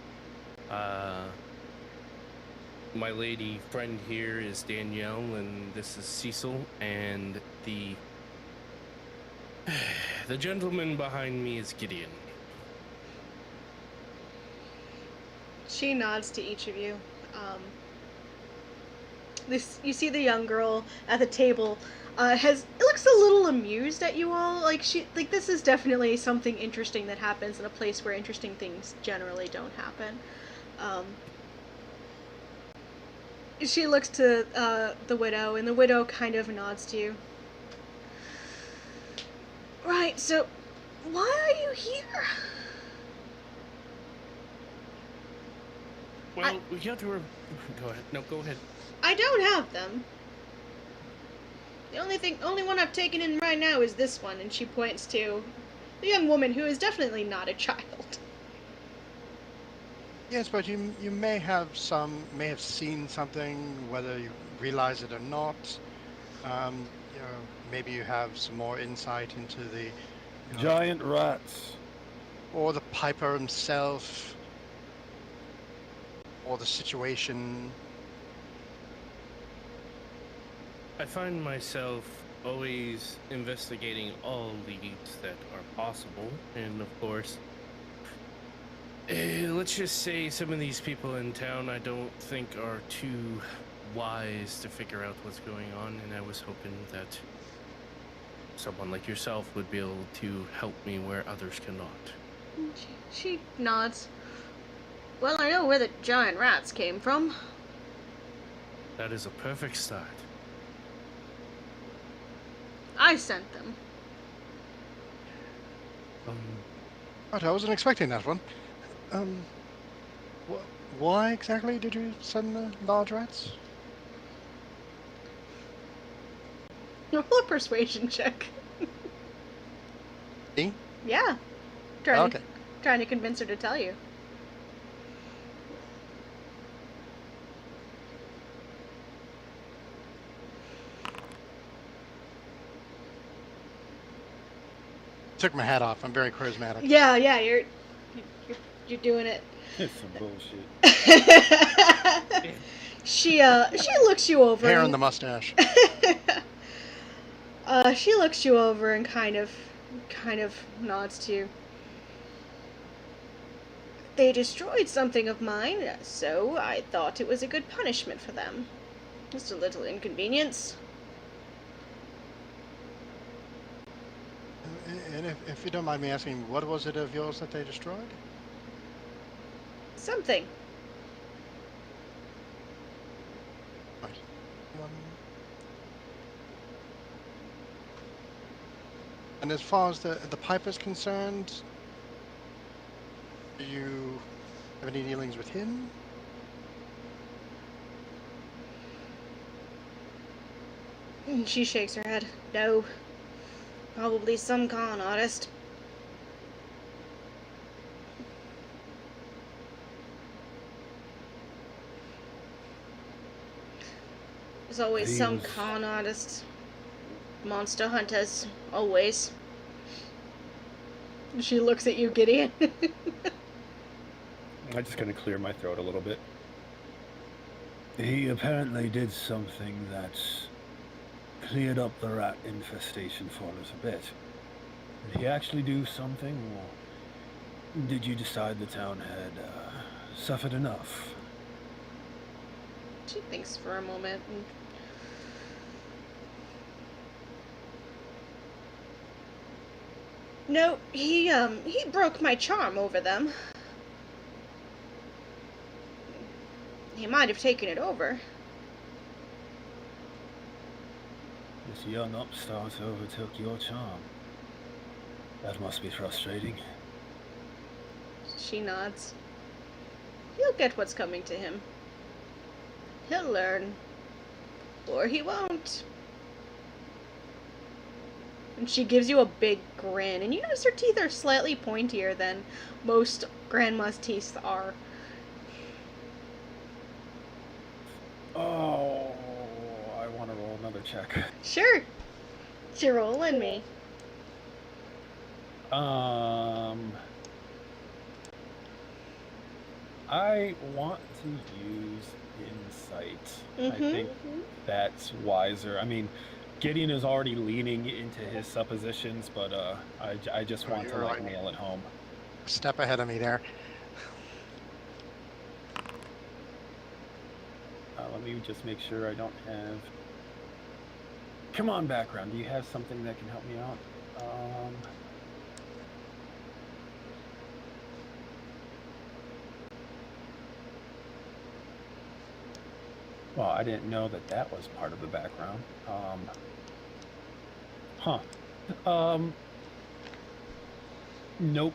My lady friend here is Danielle, and this is Cecil, and the gentleman behind me is Gideon. She nods to each of you. You see the young girl at the table looks a little amused at you all. This is definitely something interesting that happens in a place where interesting things generally don't happen. She looks to the widow, and the widow kind of nods to you. Right, so why are you here? Well, we got to go ahead. No, go ahead. I don't have them. The only one I've taken in right now is this one, and she points to the young woman who is definitely not a child. Yes, but you may have seen something, whether you realize it or not. Maybe you have some more insight into Giant rats. or the Piper himself, or the situation. I find myself always investigating all leads that are possible, and of course, let's just say some of these people in town I don't think are too wise to figure out what's going on, and I was hoping that someone like yourself would be able to help me where others cannot. She nods. Well, I know where the giant rats came from. That is a perfect start. I sent them. But I wasn't expecting that one. Why exactly did you send the large rats? Roll a persuasion check. Me? Yeah. Okay. Trying to convince her to tell you. Took my hat off. I'm very charismatic. Yeah, you're doing it. It's some bullshit. She looks you over. Hair and the mustache. She looks you over and kind of nods to you. They destroyed something of mine, so I thought it was a good punishment for them. Just a little inconvenience. And if you don't mind me asking, what was it of yours that they destroyed? Something. Right. And as far as the pipe is concerned, do you have any dealings with him? She shakes her head. No. Probably some con artist. There's always some con artist. Monster hunters. Always. She looks at you, Gideon. I'm just gonna clear my throat a little bit. He apparently did something that cleared up the rat infestation for us a bit. Did he actually do something, or did you decide the town had suffered enough? She thinks for a moment. No, he broke my charm over them. He might have taken it over. This young upstart overtook your charm. That must be frustrating. She nods. He'll get what's coming to him. He'll learn. Or he won't. And she gives you a big grin, and you notice her teeth are slightly pointier than most grandma's teeth are. Oh, I want to roll another check. Sure. You're rolling me. I want to use insight. I think that's wiser. I mean, Gideon is already leaning into his suppositions, but I just want to like nail it home. Step ahead of me there. Let me just make sure I don't have... Come on, background. Do you have something that can help me out? Well, I didn't know that that was part of the background. Nope.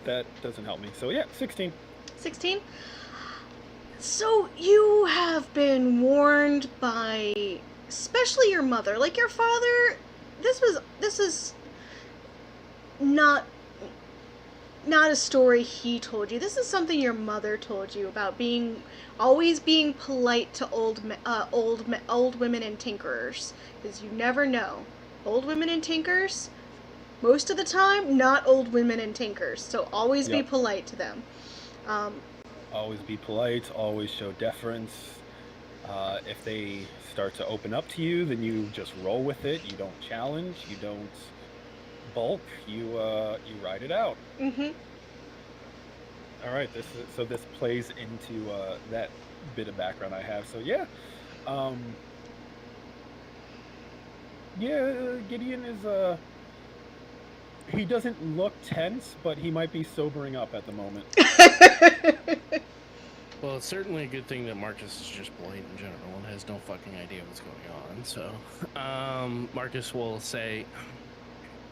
That doesn't help me. So yeah, 16. 16? So you have been warned by, especially your mother, like your father. This is not not a story he told you. This is something your mother told you about always being polite to old women and tinkerers, because you never know. Old women and tinkers, most of the time, not old women and tinkers. So always be Yep. polite to them. Always be polite, always show deference. If they start to open up to you, then you just roll with it. You don't challenge, you don't bulk, you ride it out. Mm-hmm. All right, this plays into that bit of background I have. So yeah, Gideon is he doesn't look tense, but he might be sobering up at the moment. Well, it's certainly a good thing that Marcus is just polite in general and has no fucking idea what's going on. So, Marcus will say,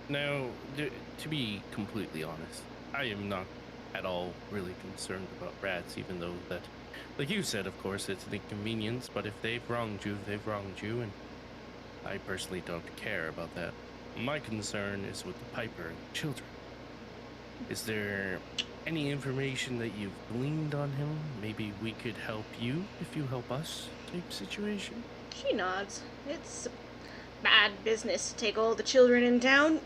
"Now, to be completely honest, I am not at all really concerned about rats, even though that, like you said, of course, it's an inconvenience, but if they've wronged you, they've wronged you, and I personally don't care about that. My concern is with the Piper and the children. Is there any information that you've gleaned on him? Maybe we could help you if you help us type situation?" She nods. It's bad business to take all the children in town.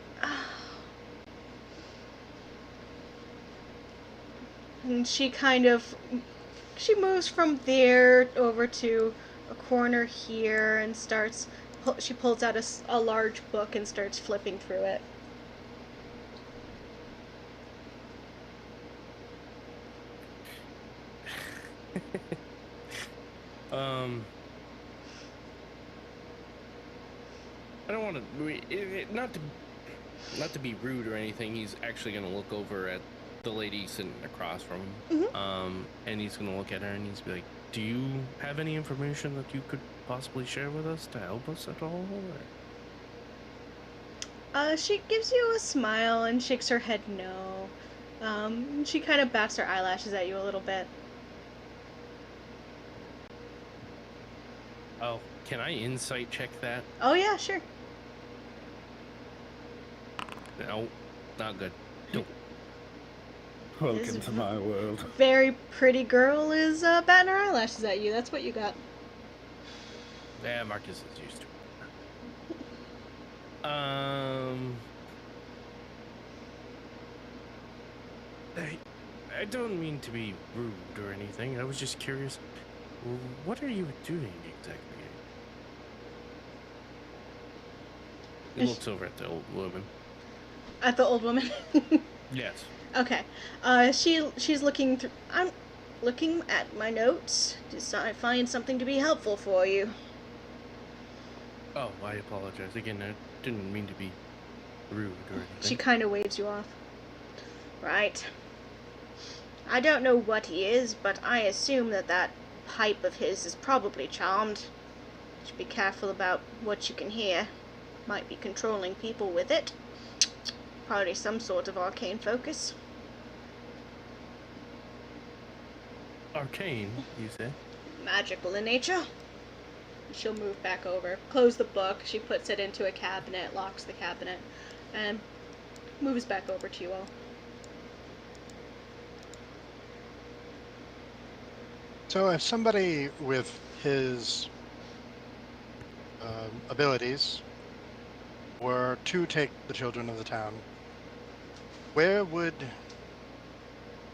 And she moves from there over to a corner here and she pulls out a large book and starts flipping through it. I don't want to, not to be rude or anything. He's actually going to look over at the lady sitting across from him. Mm-hmm. And he's going to look at her and he's be like, "Do you have any information that you could possibly share with us to help us at all?" She gives you a smile and shakes her head no. She kind of bats her eyelashes at you a little bit. Oh, can I insight check that? Oh yeah, sure. No, not good. Don't. Welcome to my world. Very pretty girl is batting her eyelashes at you. That's what you got. Yeah, Marcus is used to it. I don't mean to be rude or anything. I was just curious. What are you doing exactly? He looks over at the old woman. At the old woman? Yes. Okay. She's looking through. I'm looking at my notes to find something to be helpful for you. Oh, I apologize. Again, I didn't mean to be rude or anything. She kind of waves you off. Right. I don't know what he is, but I assume that pipe of his is probably charmed. Should be careful about what you can hear. Might be controlling people with it. Probably some sort of arcane focus. Arcane, you say? Magical in nature. She'll move back over, close the book, she puts it into a cabinet, locks the cabinet, and moves back over to you all. So if somebody with his abilities were to take the children of the town, where would,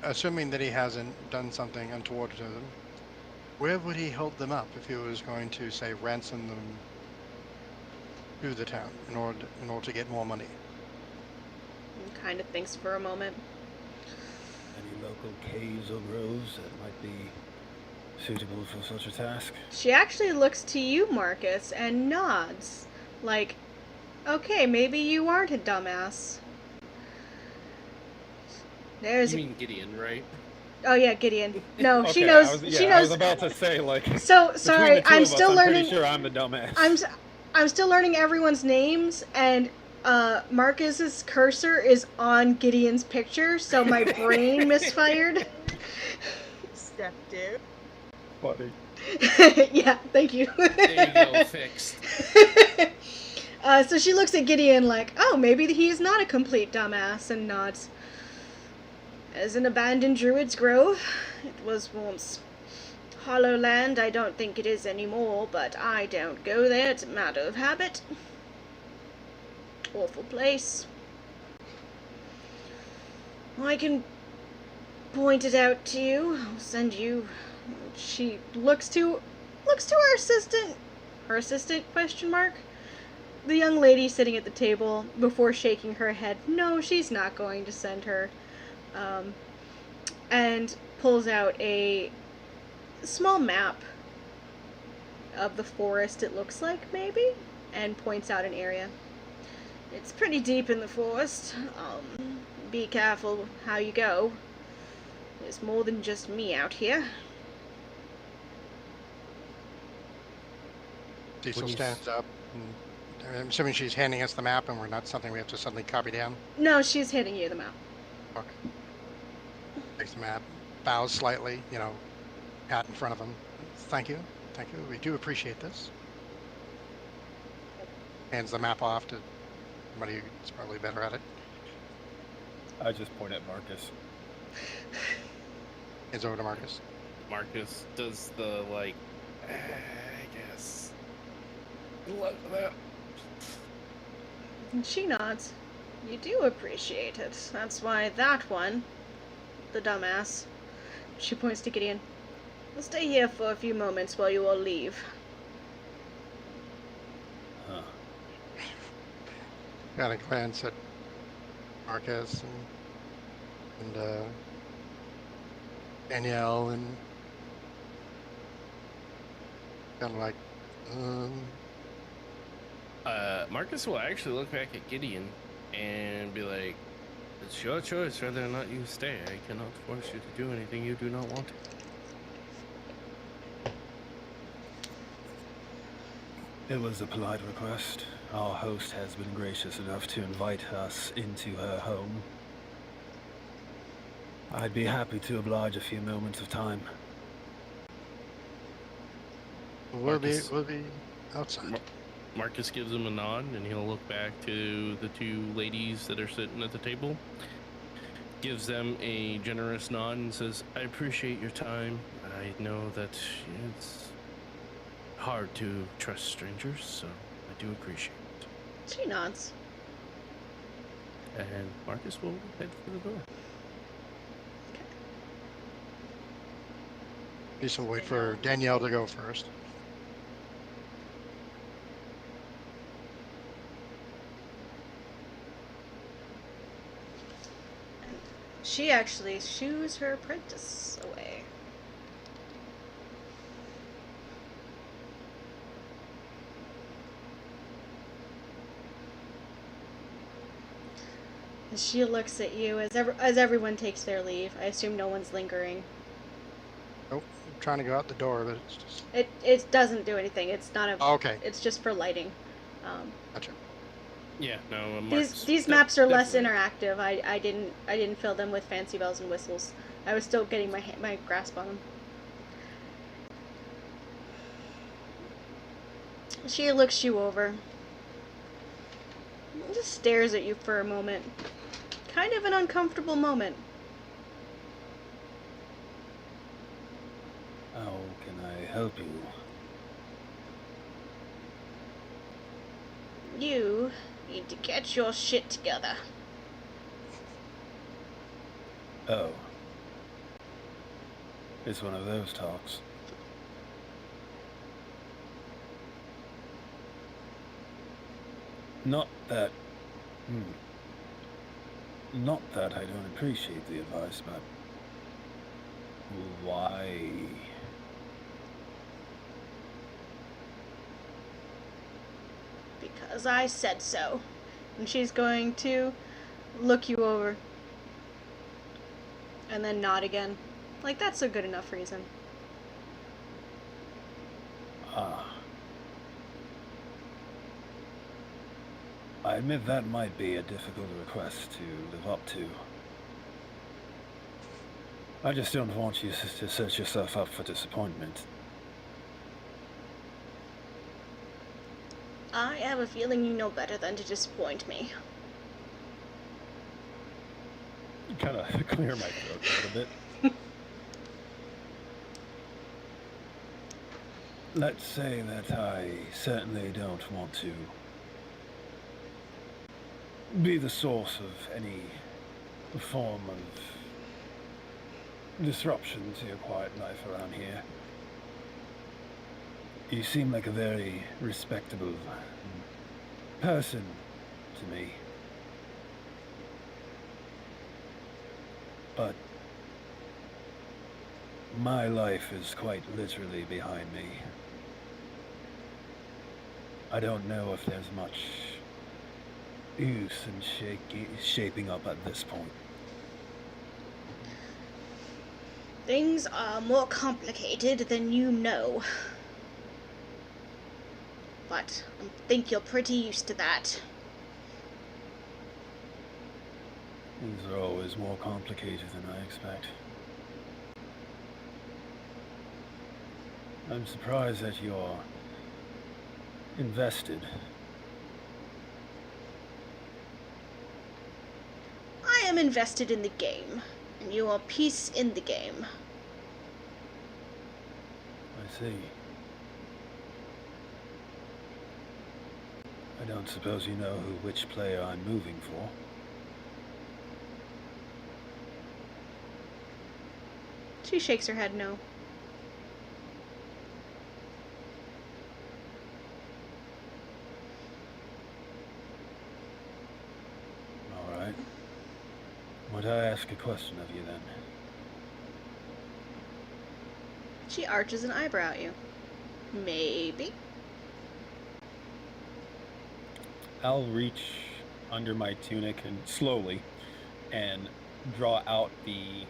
assuming that he hasn't done something untoward to them, where would he hold them up if he was going to, say, ransom them to the town in order to get more money? And kind of thinks for a moment. Any local caves or groves that might be suitable for such a task? She actually looks to you, Marcus, and nods. Like, okay, maybe you aren't a dumbass. You mean Gideon, right? Oh yeah, Gideon. No, Okay, she knows. she knows. I was about to say, like. So sorry, I'm still learning. I'm pretty sure I'm the dumbass. I'm still learning everyone's names, and Marcus's cursor is on Gideon's picture, so my brain misfired. Step dude. Funny. Yeah, thank you. There you go, fixed. So she looks at Gideon like, oh, maybe he's not a complete dumbass, and nods. as an abandoned druid's grove. It was once hollow land. I don't think it is anymore, but I don't go there. It's a matter of habit. Awful place. I can point it out to you. I'll send you. She looks to her assistant. Her assistant? Question mark. The young lady sitting at the table before shaking her head. No, she's not going to send her. And pulls out a small map of the forest. It looks like maybe, and points out an area. It's pretty deep in the forest. Be careful how you go. There's more than just me out here. Diesel stands up. And I'm assuming she's handing us the map, and we're not something we have to suddenly copy down. No, she's handing you the map. Okay. Takes the map, bows slightly, hat in front of him. Thank you. We do appreciate this. Hands the map off to somebody who's probably better at it. I just point at Marcus. Hands over to Marcus. Marcus does the, I guess. Good luck with that. And she nods. You do appreciate it. That's why that one, the dumbass, she points to Gideon, will stay here for a few moments while you all leave. Huh. Got a glance at Marcus and Danielle and kind of like, Marcus will actually look back at Gideon and be like, "It's your choice whether or not you stay. I cannot force you to do anything you do not want to." It was a polite request. Our host has been gracious enough to invite us into her home. I'd be happy to oblige a few moments of time. we'll be Marcus. outside. Marcus gives him a nod, and he'll look back to the two ladies that are sitting at the table. Gives them a generous nod and says, "I appreciate your time. I know that it's hard to trust strangers, so I do appreciate it." She nods. And Marcus will head for the door. Diesel wait for Danielle to go first. She actually shoos her apprentice away. And she looks at you as everyone takes their leave. I assume no one's lingering. Nope. I'm trying to go out the door, but it's just. It doesn't do anything. It's not a. Oh, okay. It's just for lighting. Gotcha. Yeah, no, Marcus, These maps are less definitely. interactive. I didn't fill them with fancy bells and whistles. I was still getting my grasp on them. She looks you over. Just stares at you for a moment. Kind of an uncomfortable moment. How can I help you? You need to get your shit together. Oh. It's one of those talks. Not that... Not that I don't appreciate the advice, but... Why... Because I said so. And she's going to look you over. And then nod again. Like, that's a good enough reason. Ah. I admit that might be a difficult request to live up to. I just don't want you to set yourself up for disappointment. I have a feeling you know better than to disappoint me. kind of clear my throat a little bit. Let's say that I certainly don't want to be the source of any form of disruption to your quiet life around here. You seem like a very respectable person to me. But my life is quite literally behind me. I don't know if there's much use in shaping up at this point. Things are more complicated than you know. But I think you're pretty used to that. Things are always more complicated than I expect. I'm surprised that you're invested. I am invested in the game, and you are piece in the game. I see. I don't suppose you know which player I'm moving for. She shakes her head no. All right. Might I ask a question of you then? She arches an eyebrow at you. Maybe. I'll reach under my tunic and slowly and draw out the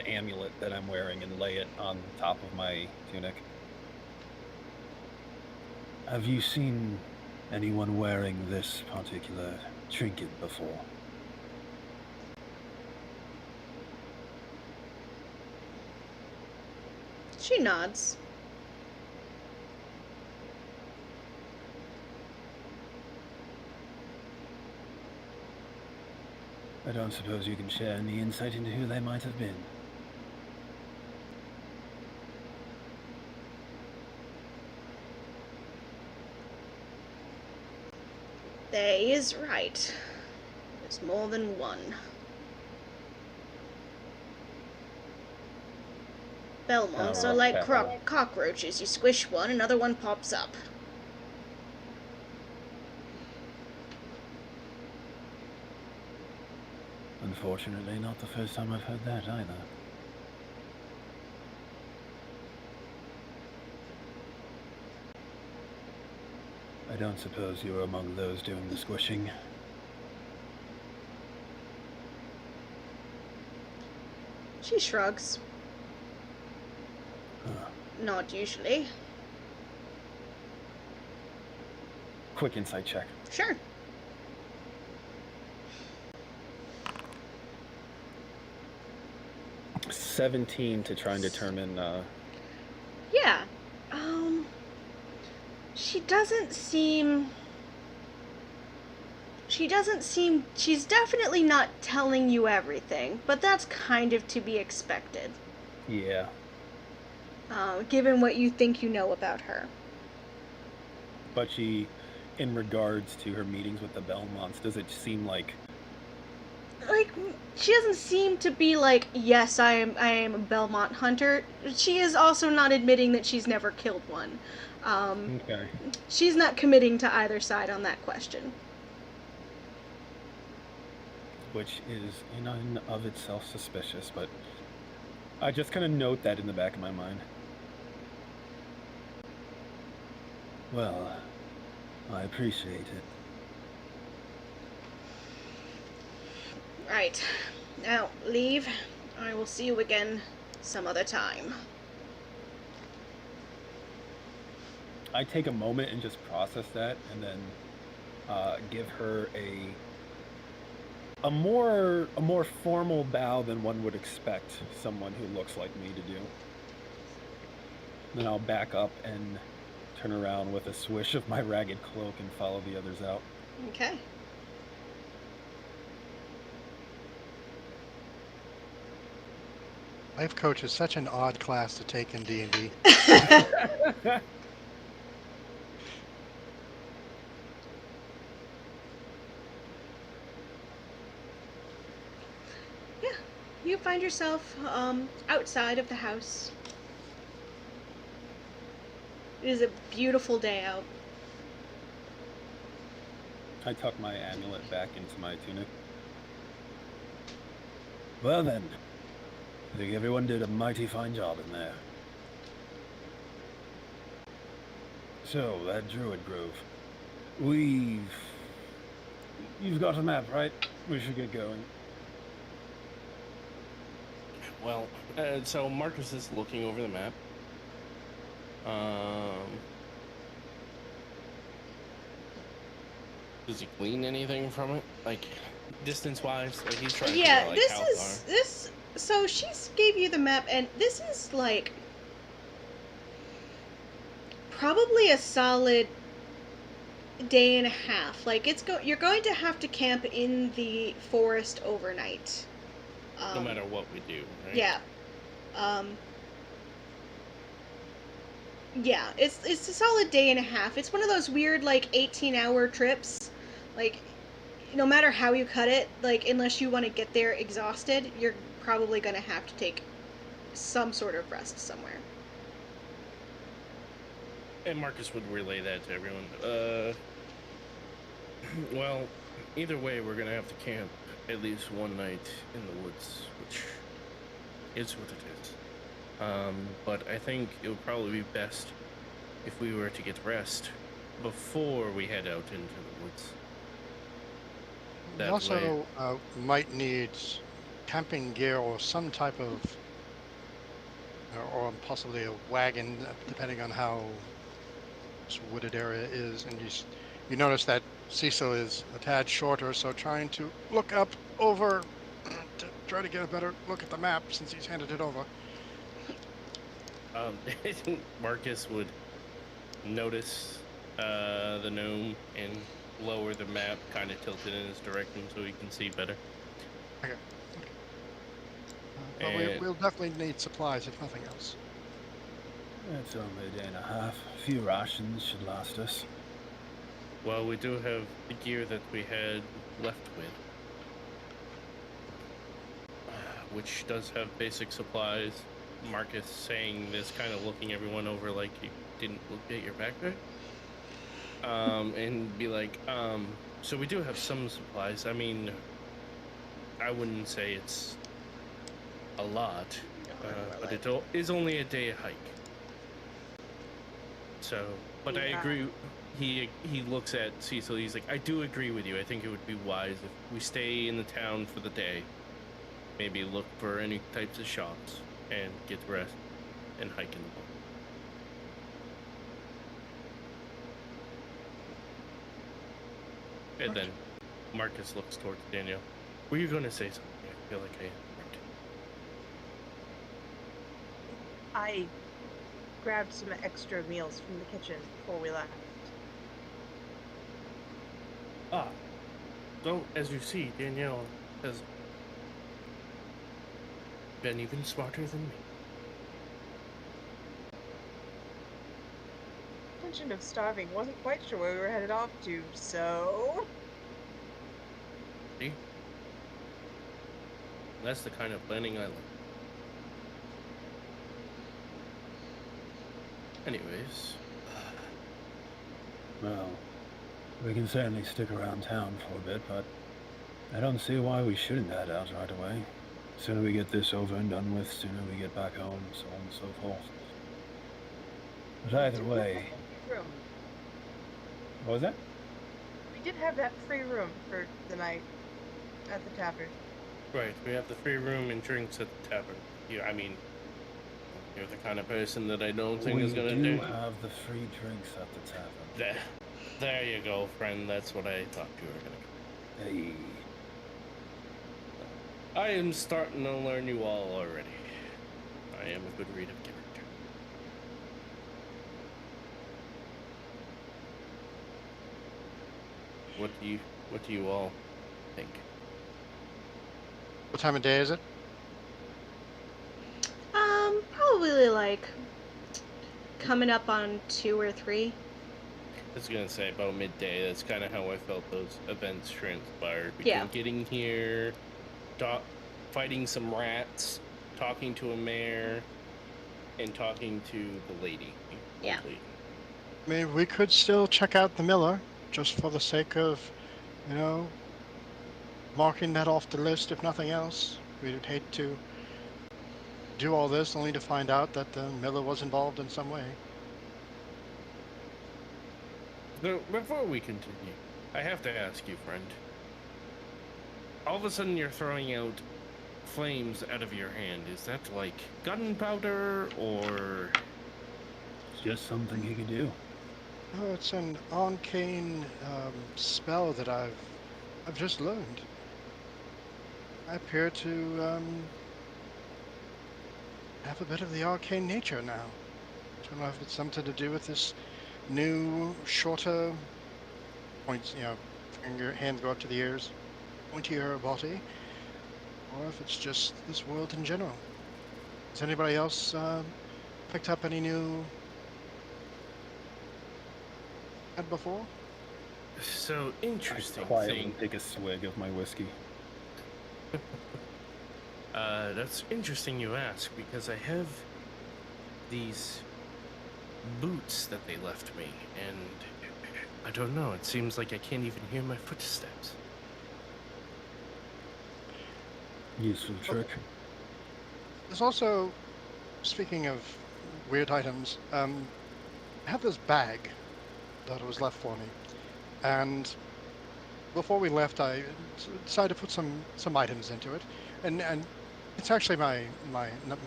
amulet that I'm wearing and lay it on top of my tunic. Have you seen anyone wearing this particular trinket before? She nods. I don't suppose you can share any insight into who they might have been. They is right. There's more than one. Belmonts are like cockroaches. You squish one, another one pops up. Unfortunately, not the first time I've heard that either. I don't suppose you're among those doing the squishing. She shrugs. Huh. Not usually. Quick insight check. Sure. $17 to try and determine. Yeah. She doesn't seem. She's definitely not telling you everything, but that's kind of to be expected. Yeah. Given what you think you know about her. But she, in regards to her meetings with the Belmonts, does it seem like she doesn't seem to be like, yes, I am a Belmont hunter. She is also not admitting that she's never killed one. okay. She's not committing to either side on that question. Which is in and of itself suspicious, but I just kind of note that in the back of my mind. Well, I appreciate it. Right. Now, leave. I will see you again some other time. I take a moment and just process that, and then give her a more formal bow than one would expect someone who looks like me to do. Then I'll back up and turn around with a swish of my ragged cloak and follow the others out. Okay. Life coach is such an odd class to take in D&D. Yeah, you find yourself outside of the house. It is a beautiful day out. I tuck my amulet back into my tunic. Well then, I think everyone did a mighty fine job in there. So, that Druid Grove. You've got a map, right? We should get going. Well, so Marcus is looking over the map. Does he glean anything from it? Like, distance-wise? Like, he's trying to figure out, like, how far. So she gave you the map, and this is like probably a solid day and a half. Like you're going to have to camp in the forest overnight. No matter what we do, right? Yeah. Yeah, it's a solid day and a half. It's one of those weird like 18-hour trips. Like no matter how you cut it, like unless you want to get there exhausted, you're probably going to have to take some sort of rest somewhere. And Marcus would relay that to everyone. Well, either way, we're gonna have to camp at least one night in the woods, which is what it is. But I think it would probably be best if we were to get rest before we head out into the woods. We also might need camping gear or some type of, or possibly a wagon, depending on how this wooded area is. And you notice that Cecil is a tad shorter, so trying to look up over to try to get a better look at the map since he's handed it over. Marcus would notice the gnome and lower the map, kind of tilted in his direction so he can see better. Okay. But we'll definitely need supplies if nothing else. It's only a day and a half. A few rations should last us. Well, we do have the gear that we had left with, which does have basic supplies. Marcus saying this, kind of looking everyone over like you didn't look at your backpack. And be like, so we do have some supplies. I mean, I wouldn't say it's a lot, but it is only a day hike. So, but I agree. He looks at Cecil. He's like, I do agree with you. I think it would be wise if we stay in the town for the day. Maybe look for any types of shops and get rest and hike in the morning. And then Marcus looks towards Danielle. Were you going to say something? I feel like I interrupted. I grabbed some extra meals from the kitchen before we left. So, as you see, Danielle has been even smarter than me. Mention of starving, wasn't quite sure where we were headed off to, so... See? That's the kind of planning I like. Anyways. Well, we can certainly stick around town for a bit, but I don't see why we shouldn't head out right away. Sooner we get this over and done with, sooner we get back home, so on and so forth. But either way... Room. What was that? We did have that free room for the night at the tavern. Right, we have the free room and drinks at the tavern. I mean, you're the kind of person that I don't think is gonna do. We do have the free drinks at the tavern. There you go, friend. That's what I thought you were gonna do. Hey. I am starting to learn you all already. I am a good read of character. What do you all think? What time of day is it? probably like coming up on 2 or 3. I was gonna say about midday. That's kind of how I felt those events transpired. Yeah. Between getting here, fighting some rats, talking to a mayor, and talking to the lady. Yeah. Old lady. I mean, we could still check out the Miller just for the sake of, you know, marking that off the list, if nothing else. We'd hate to do all this only to find out that the Miller was involved in some way. So before we continue, I have to ask you, friend. All of a sudden, you're throwing out flames out of your hand. Is that like gunpowder or? It's just something he could do. Oh, it's an arcane spell that I've just learned. I appear to have a bit of the arcane nature now. I don't know if it's something to do with this new, shorter points, hands go up to the ears, pointier body, or if it's just this world in general. Has anybody else picked up any new had before? So I interesting quietly thing. take a swig of my whiskey. That's interesting you ask, because I have these boots that they left me, and I don't know, it seems like I can't even hear my footsteps. Useful trick. There's also, speaking of weird items, I have this bag that was left for me, and before we left, I decided to put some items into it, and it's actually my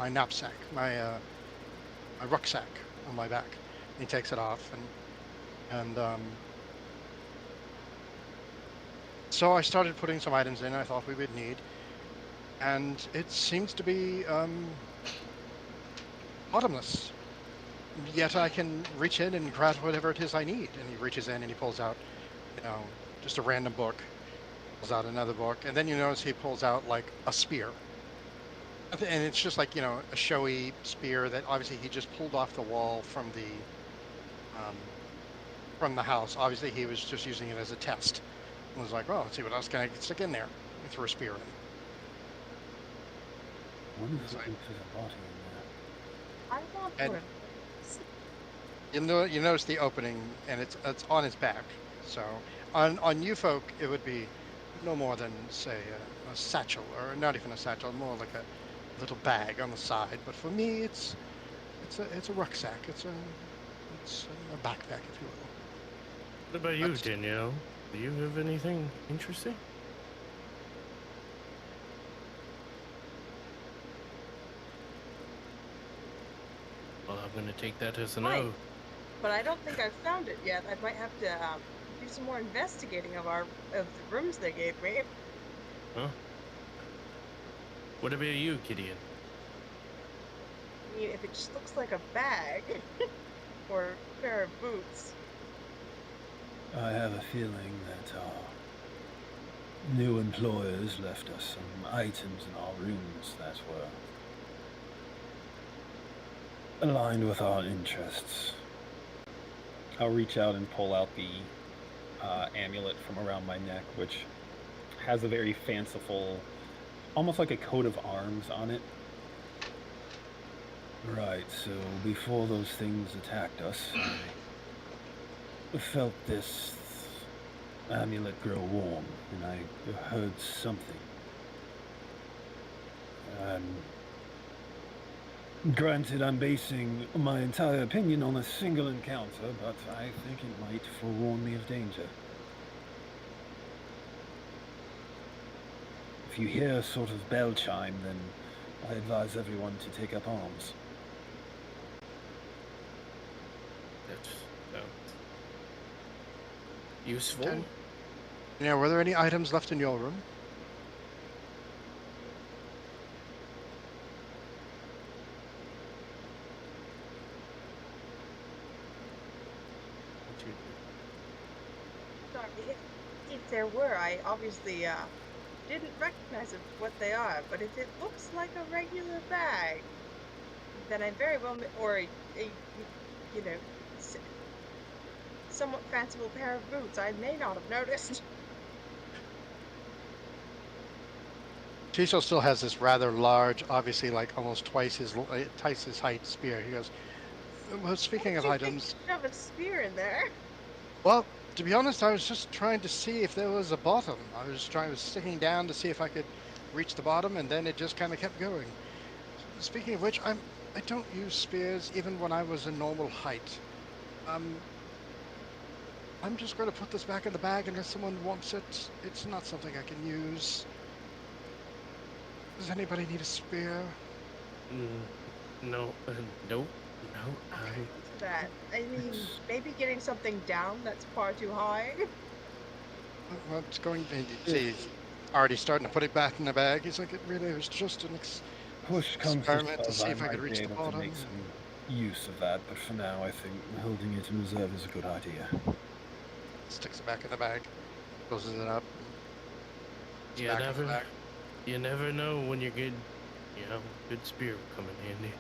knapsack, my rucksack on my back. He takes it off, and so I started putting some items in I thought we would need, and it seems to be bottomless. Yet I can reach in and grab whatever it is I need. And he reaches in and he pulls out, just a random book, pulls out another book, and then you notice he pulls out like a spear. And it's just like, a showy spear that obviously he just pulled off the wall from the house. Obviously he was just using it as a test. And was like, well, let's see what else can I stick in there. He threw a spear in. What is It's it like- into the bottom I want And- one. You notice the opening, and it's on his back. So on you folk, it would be no more than say a satchel, or not even a satchel, more like a little bag on the side. But for me, it's a rucksack. It's a backpack, if you will. What about you, That's- Danielle? Do you have anything interesting? Well, I'm gonna take that as a Right. no. But I don't think I've found it yet. I might have to do some more investigating of the rooms they gave me. Huh? What about you, Gideon? I mean, if it just looks like a bag or a pair of boots. I have a feeling that our new employers left us some items in our rooms that were aligned with our interests. I'll reach out and pull out the amulet from around my neck, which has a very fanciful, almost like a coat of arms on it. Right, so before those things attacked us, I felt this amulet grow warm, and I heard something. Granted, I'm basing my entire opinion on a single encounter, but I think it might forewarn me of danger. If you hear a sort of bell chime, then I advise everyone to take up arms. That's useful. Okay. Yeah, were there any items left in your room? Sorry, if there were, I obviously didn't recognize what they are. But if it looks like a regular bag, then I very well or a you know somewhat fanciful pair of boots I may not have noticed. Cecil still has this rather large, obviously like almost twice his height spear. He goes, well, speaking Why of did you think items, to shove a spear in there? well, to be honest, I was just trying to see if there was a bottom. I was sticking down to see if I could reach the bottom, and then it just kind of kept going. Speaking of which, I don't use spears even when I was a normal height. I'm just going to put this back in the bag unless someone wants it. It's not something I can use. Does anybody need a spear? No, nope, no. Okay. That I mean, maybe getting something down that's far too high. Well, it's going to see. He's already starting to put it back in the bag. He's like, it really was just an Push comes to experiment to shove, see I if I could might be reach the able to bottom. make some use of that, but for now, I think holding it in reserve is a good idea. Sticks it back in the bag, closes it up. It's You back in the bag. never know when your good spear will come in handy.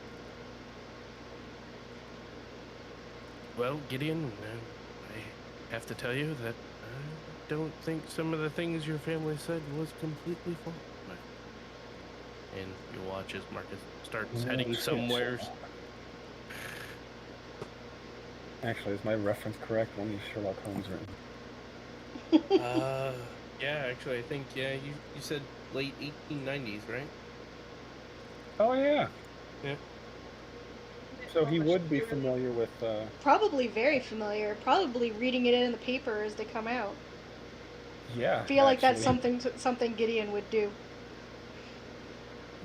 Well, Gideon, I have to tell you that I don't think some of the things your family said was completely false. And you watch as Marcus starts heading somewhere. Actually, is my reference correct? One of Sherlock Holmes written. Yeah, actually, I think you said late 1890s, right? Oh yeah. Yeah. So he would be familiar with. Probably very familiar. Probably reading it in the paper as they come out. Yeah. I feel like that's actually, something Gideon would do.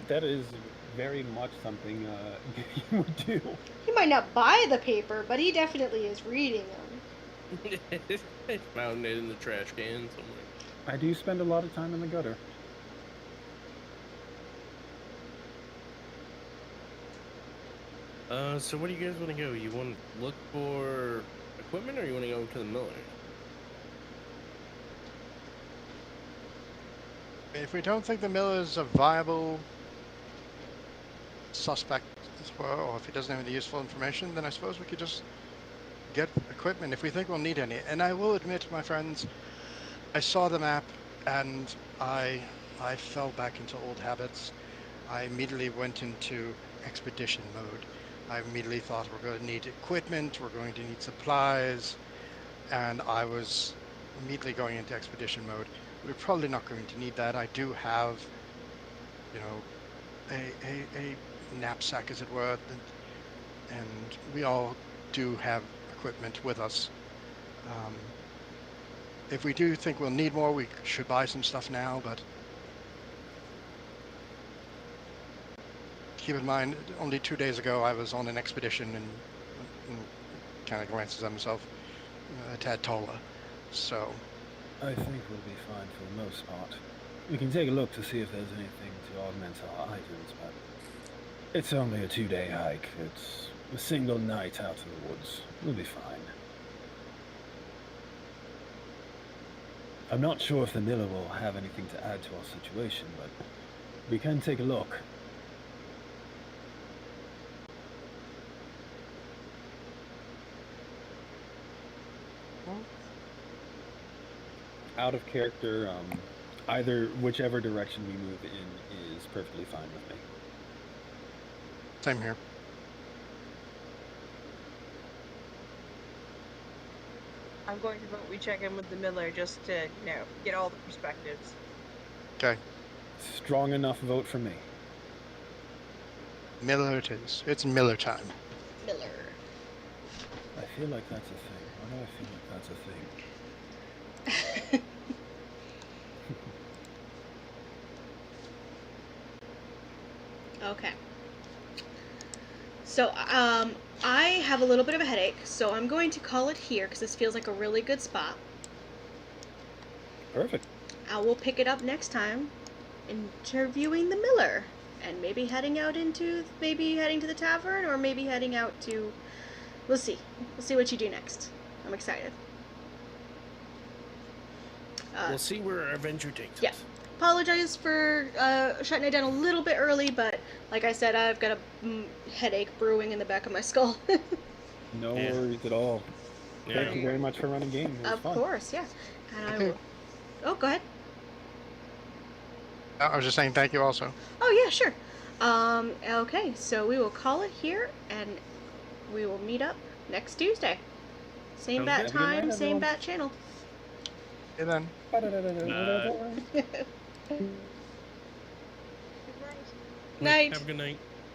That is very much something he would do. He might not buy the paper, but he definitely is reading them. It's mounted in the trash can somewhere. I do spend a lot of time in the gutter. So where do you guys want to go? You want to look for equipment, or you want to go to the miller? If we don't think the miller is a viable suspect as well, or if he doesn't have any useful information, then I suppose we could just get equipment if we think we'll need any. And I will admit, my friends, I saw the map and I fell back into old habits. I immediately went into expedition mode. I immediately thought we're going to need equipment, we're going to need supplies, and I was immediately going into expedition mode. We're probably not going to need that. I do have, a knapsack, as it were, and we all do have equipment with us. If we do think we'll need more, we should buy some stuff now, but keep in mind, only 2 days ago I was on an expedition and kind of glances at himself, a tad taller. So I think we'll be fine for the most part. We can take a look to see if there's anything to augment our items, but it's only a 2-day hike. It's a single night out in the woods. We'll be fine. I'm not sure if the miller will have anything to add to our situation, but we can take a look. Out of character, whichever direction we move in is perfectly fine with me. same here. I'm going to vote we check in with the miller just to, get all the perspectives. Okay. Strong enough vote for me. Miller it is. It's Miller time. Miller. I feel like that's a thing. Why do I feel like that's a thing? Okay. So, I have a little bit of a headache, so I'm going to call it here because this feels like a really good spot. Perfect. I will pick it up next time, interviewing the miller, and maybe heading to the tavern, or maybe heading out to. We'll see. We'll see what you do next. I'm excited. We'll see where our adventure takes yeah. us. Apologize for shutting it down a little bit early, but Like I said, I've got a headache brewing in the back of my skull. No Yeah. worries at all. Yeah. Thank you very much for running game. It was Of fun. course, yeah. And I Okay. will. Oh, go ahead. I was just saying thank you also. Oh, yeah, sure. Okay, so we will call it here, and we will meet up next Tuesday. Same Sounds bat good. Have a good night, time, same everyone. bat channel. Okay then. Ba-da-da-da-da. Good night. Night. Have a good night.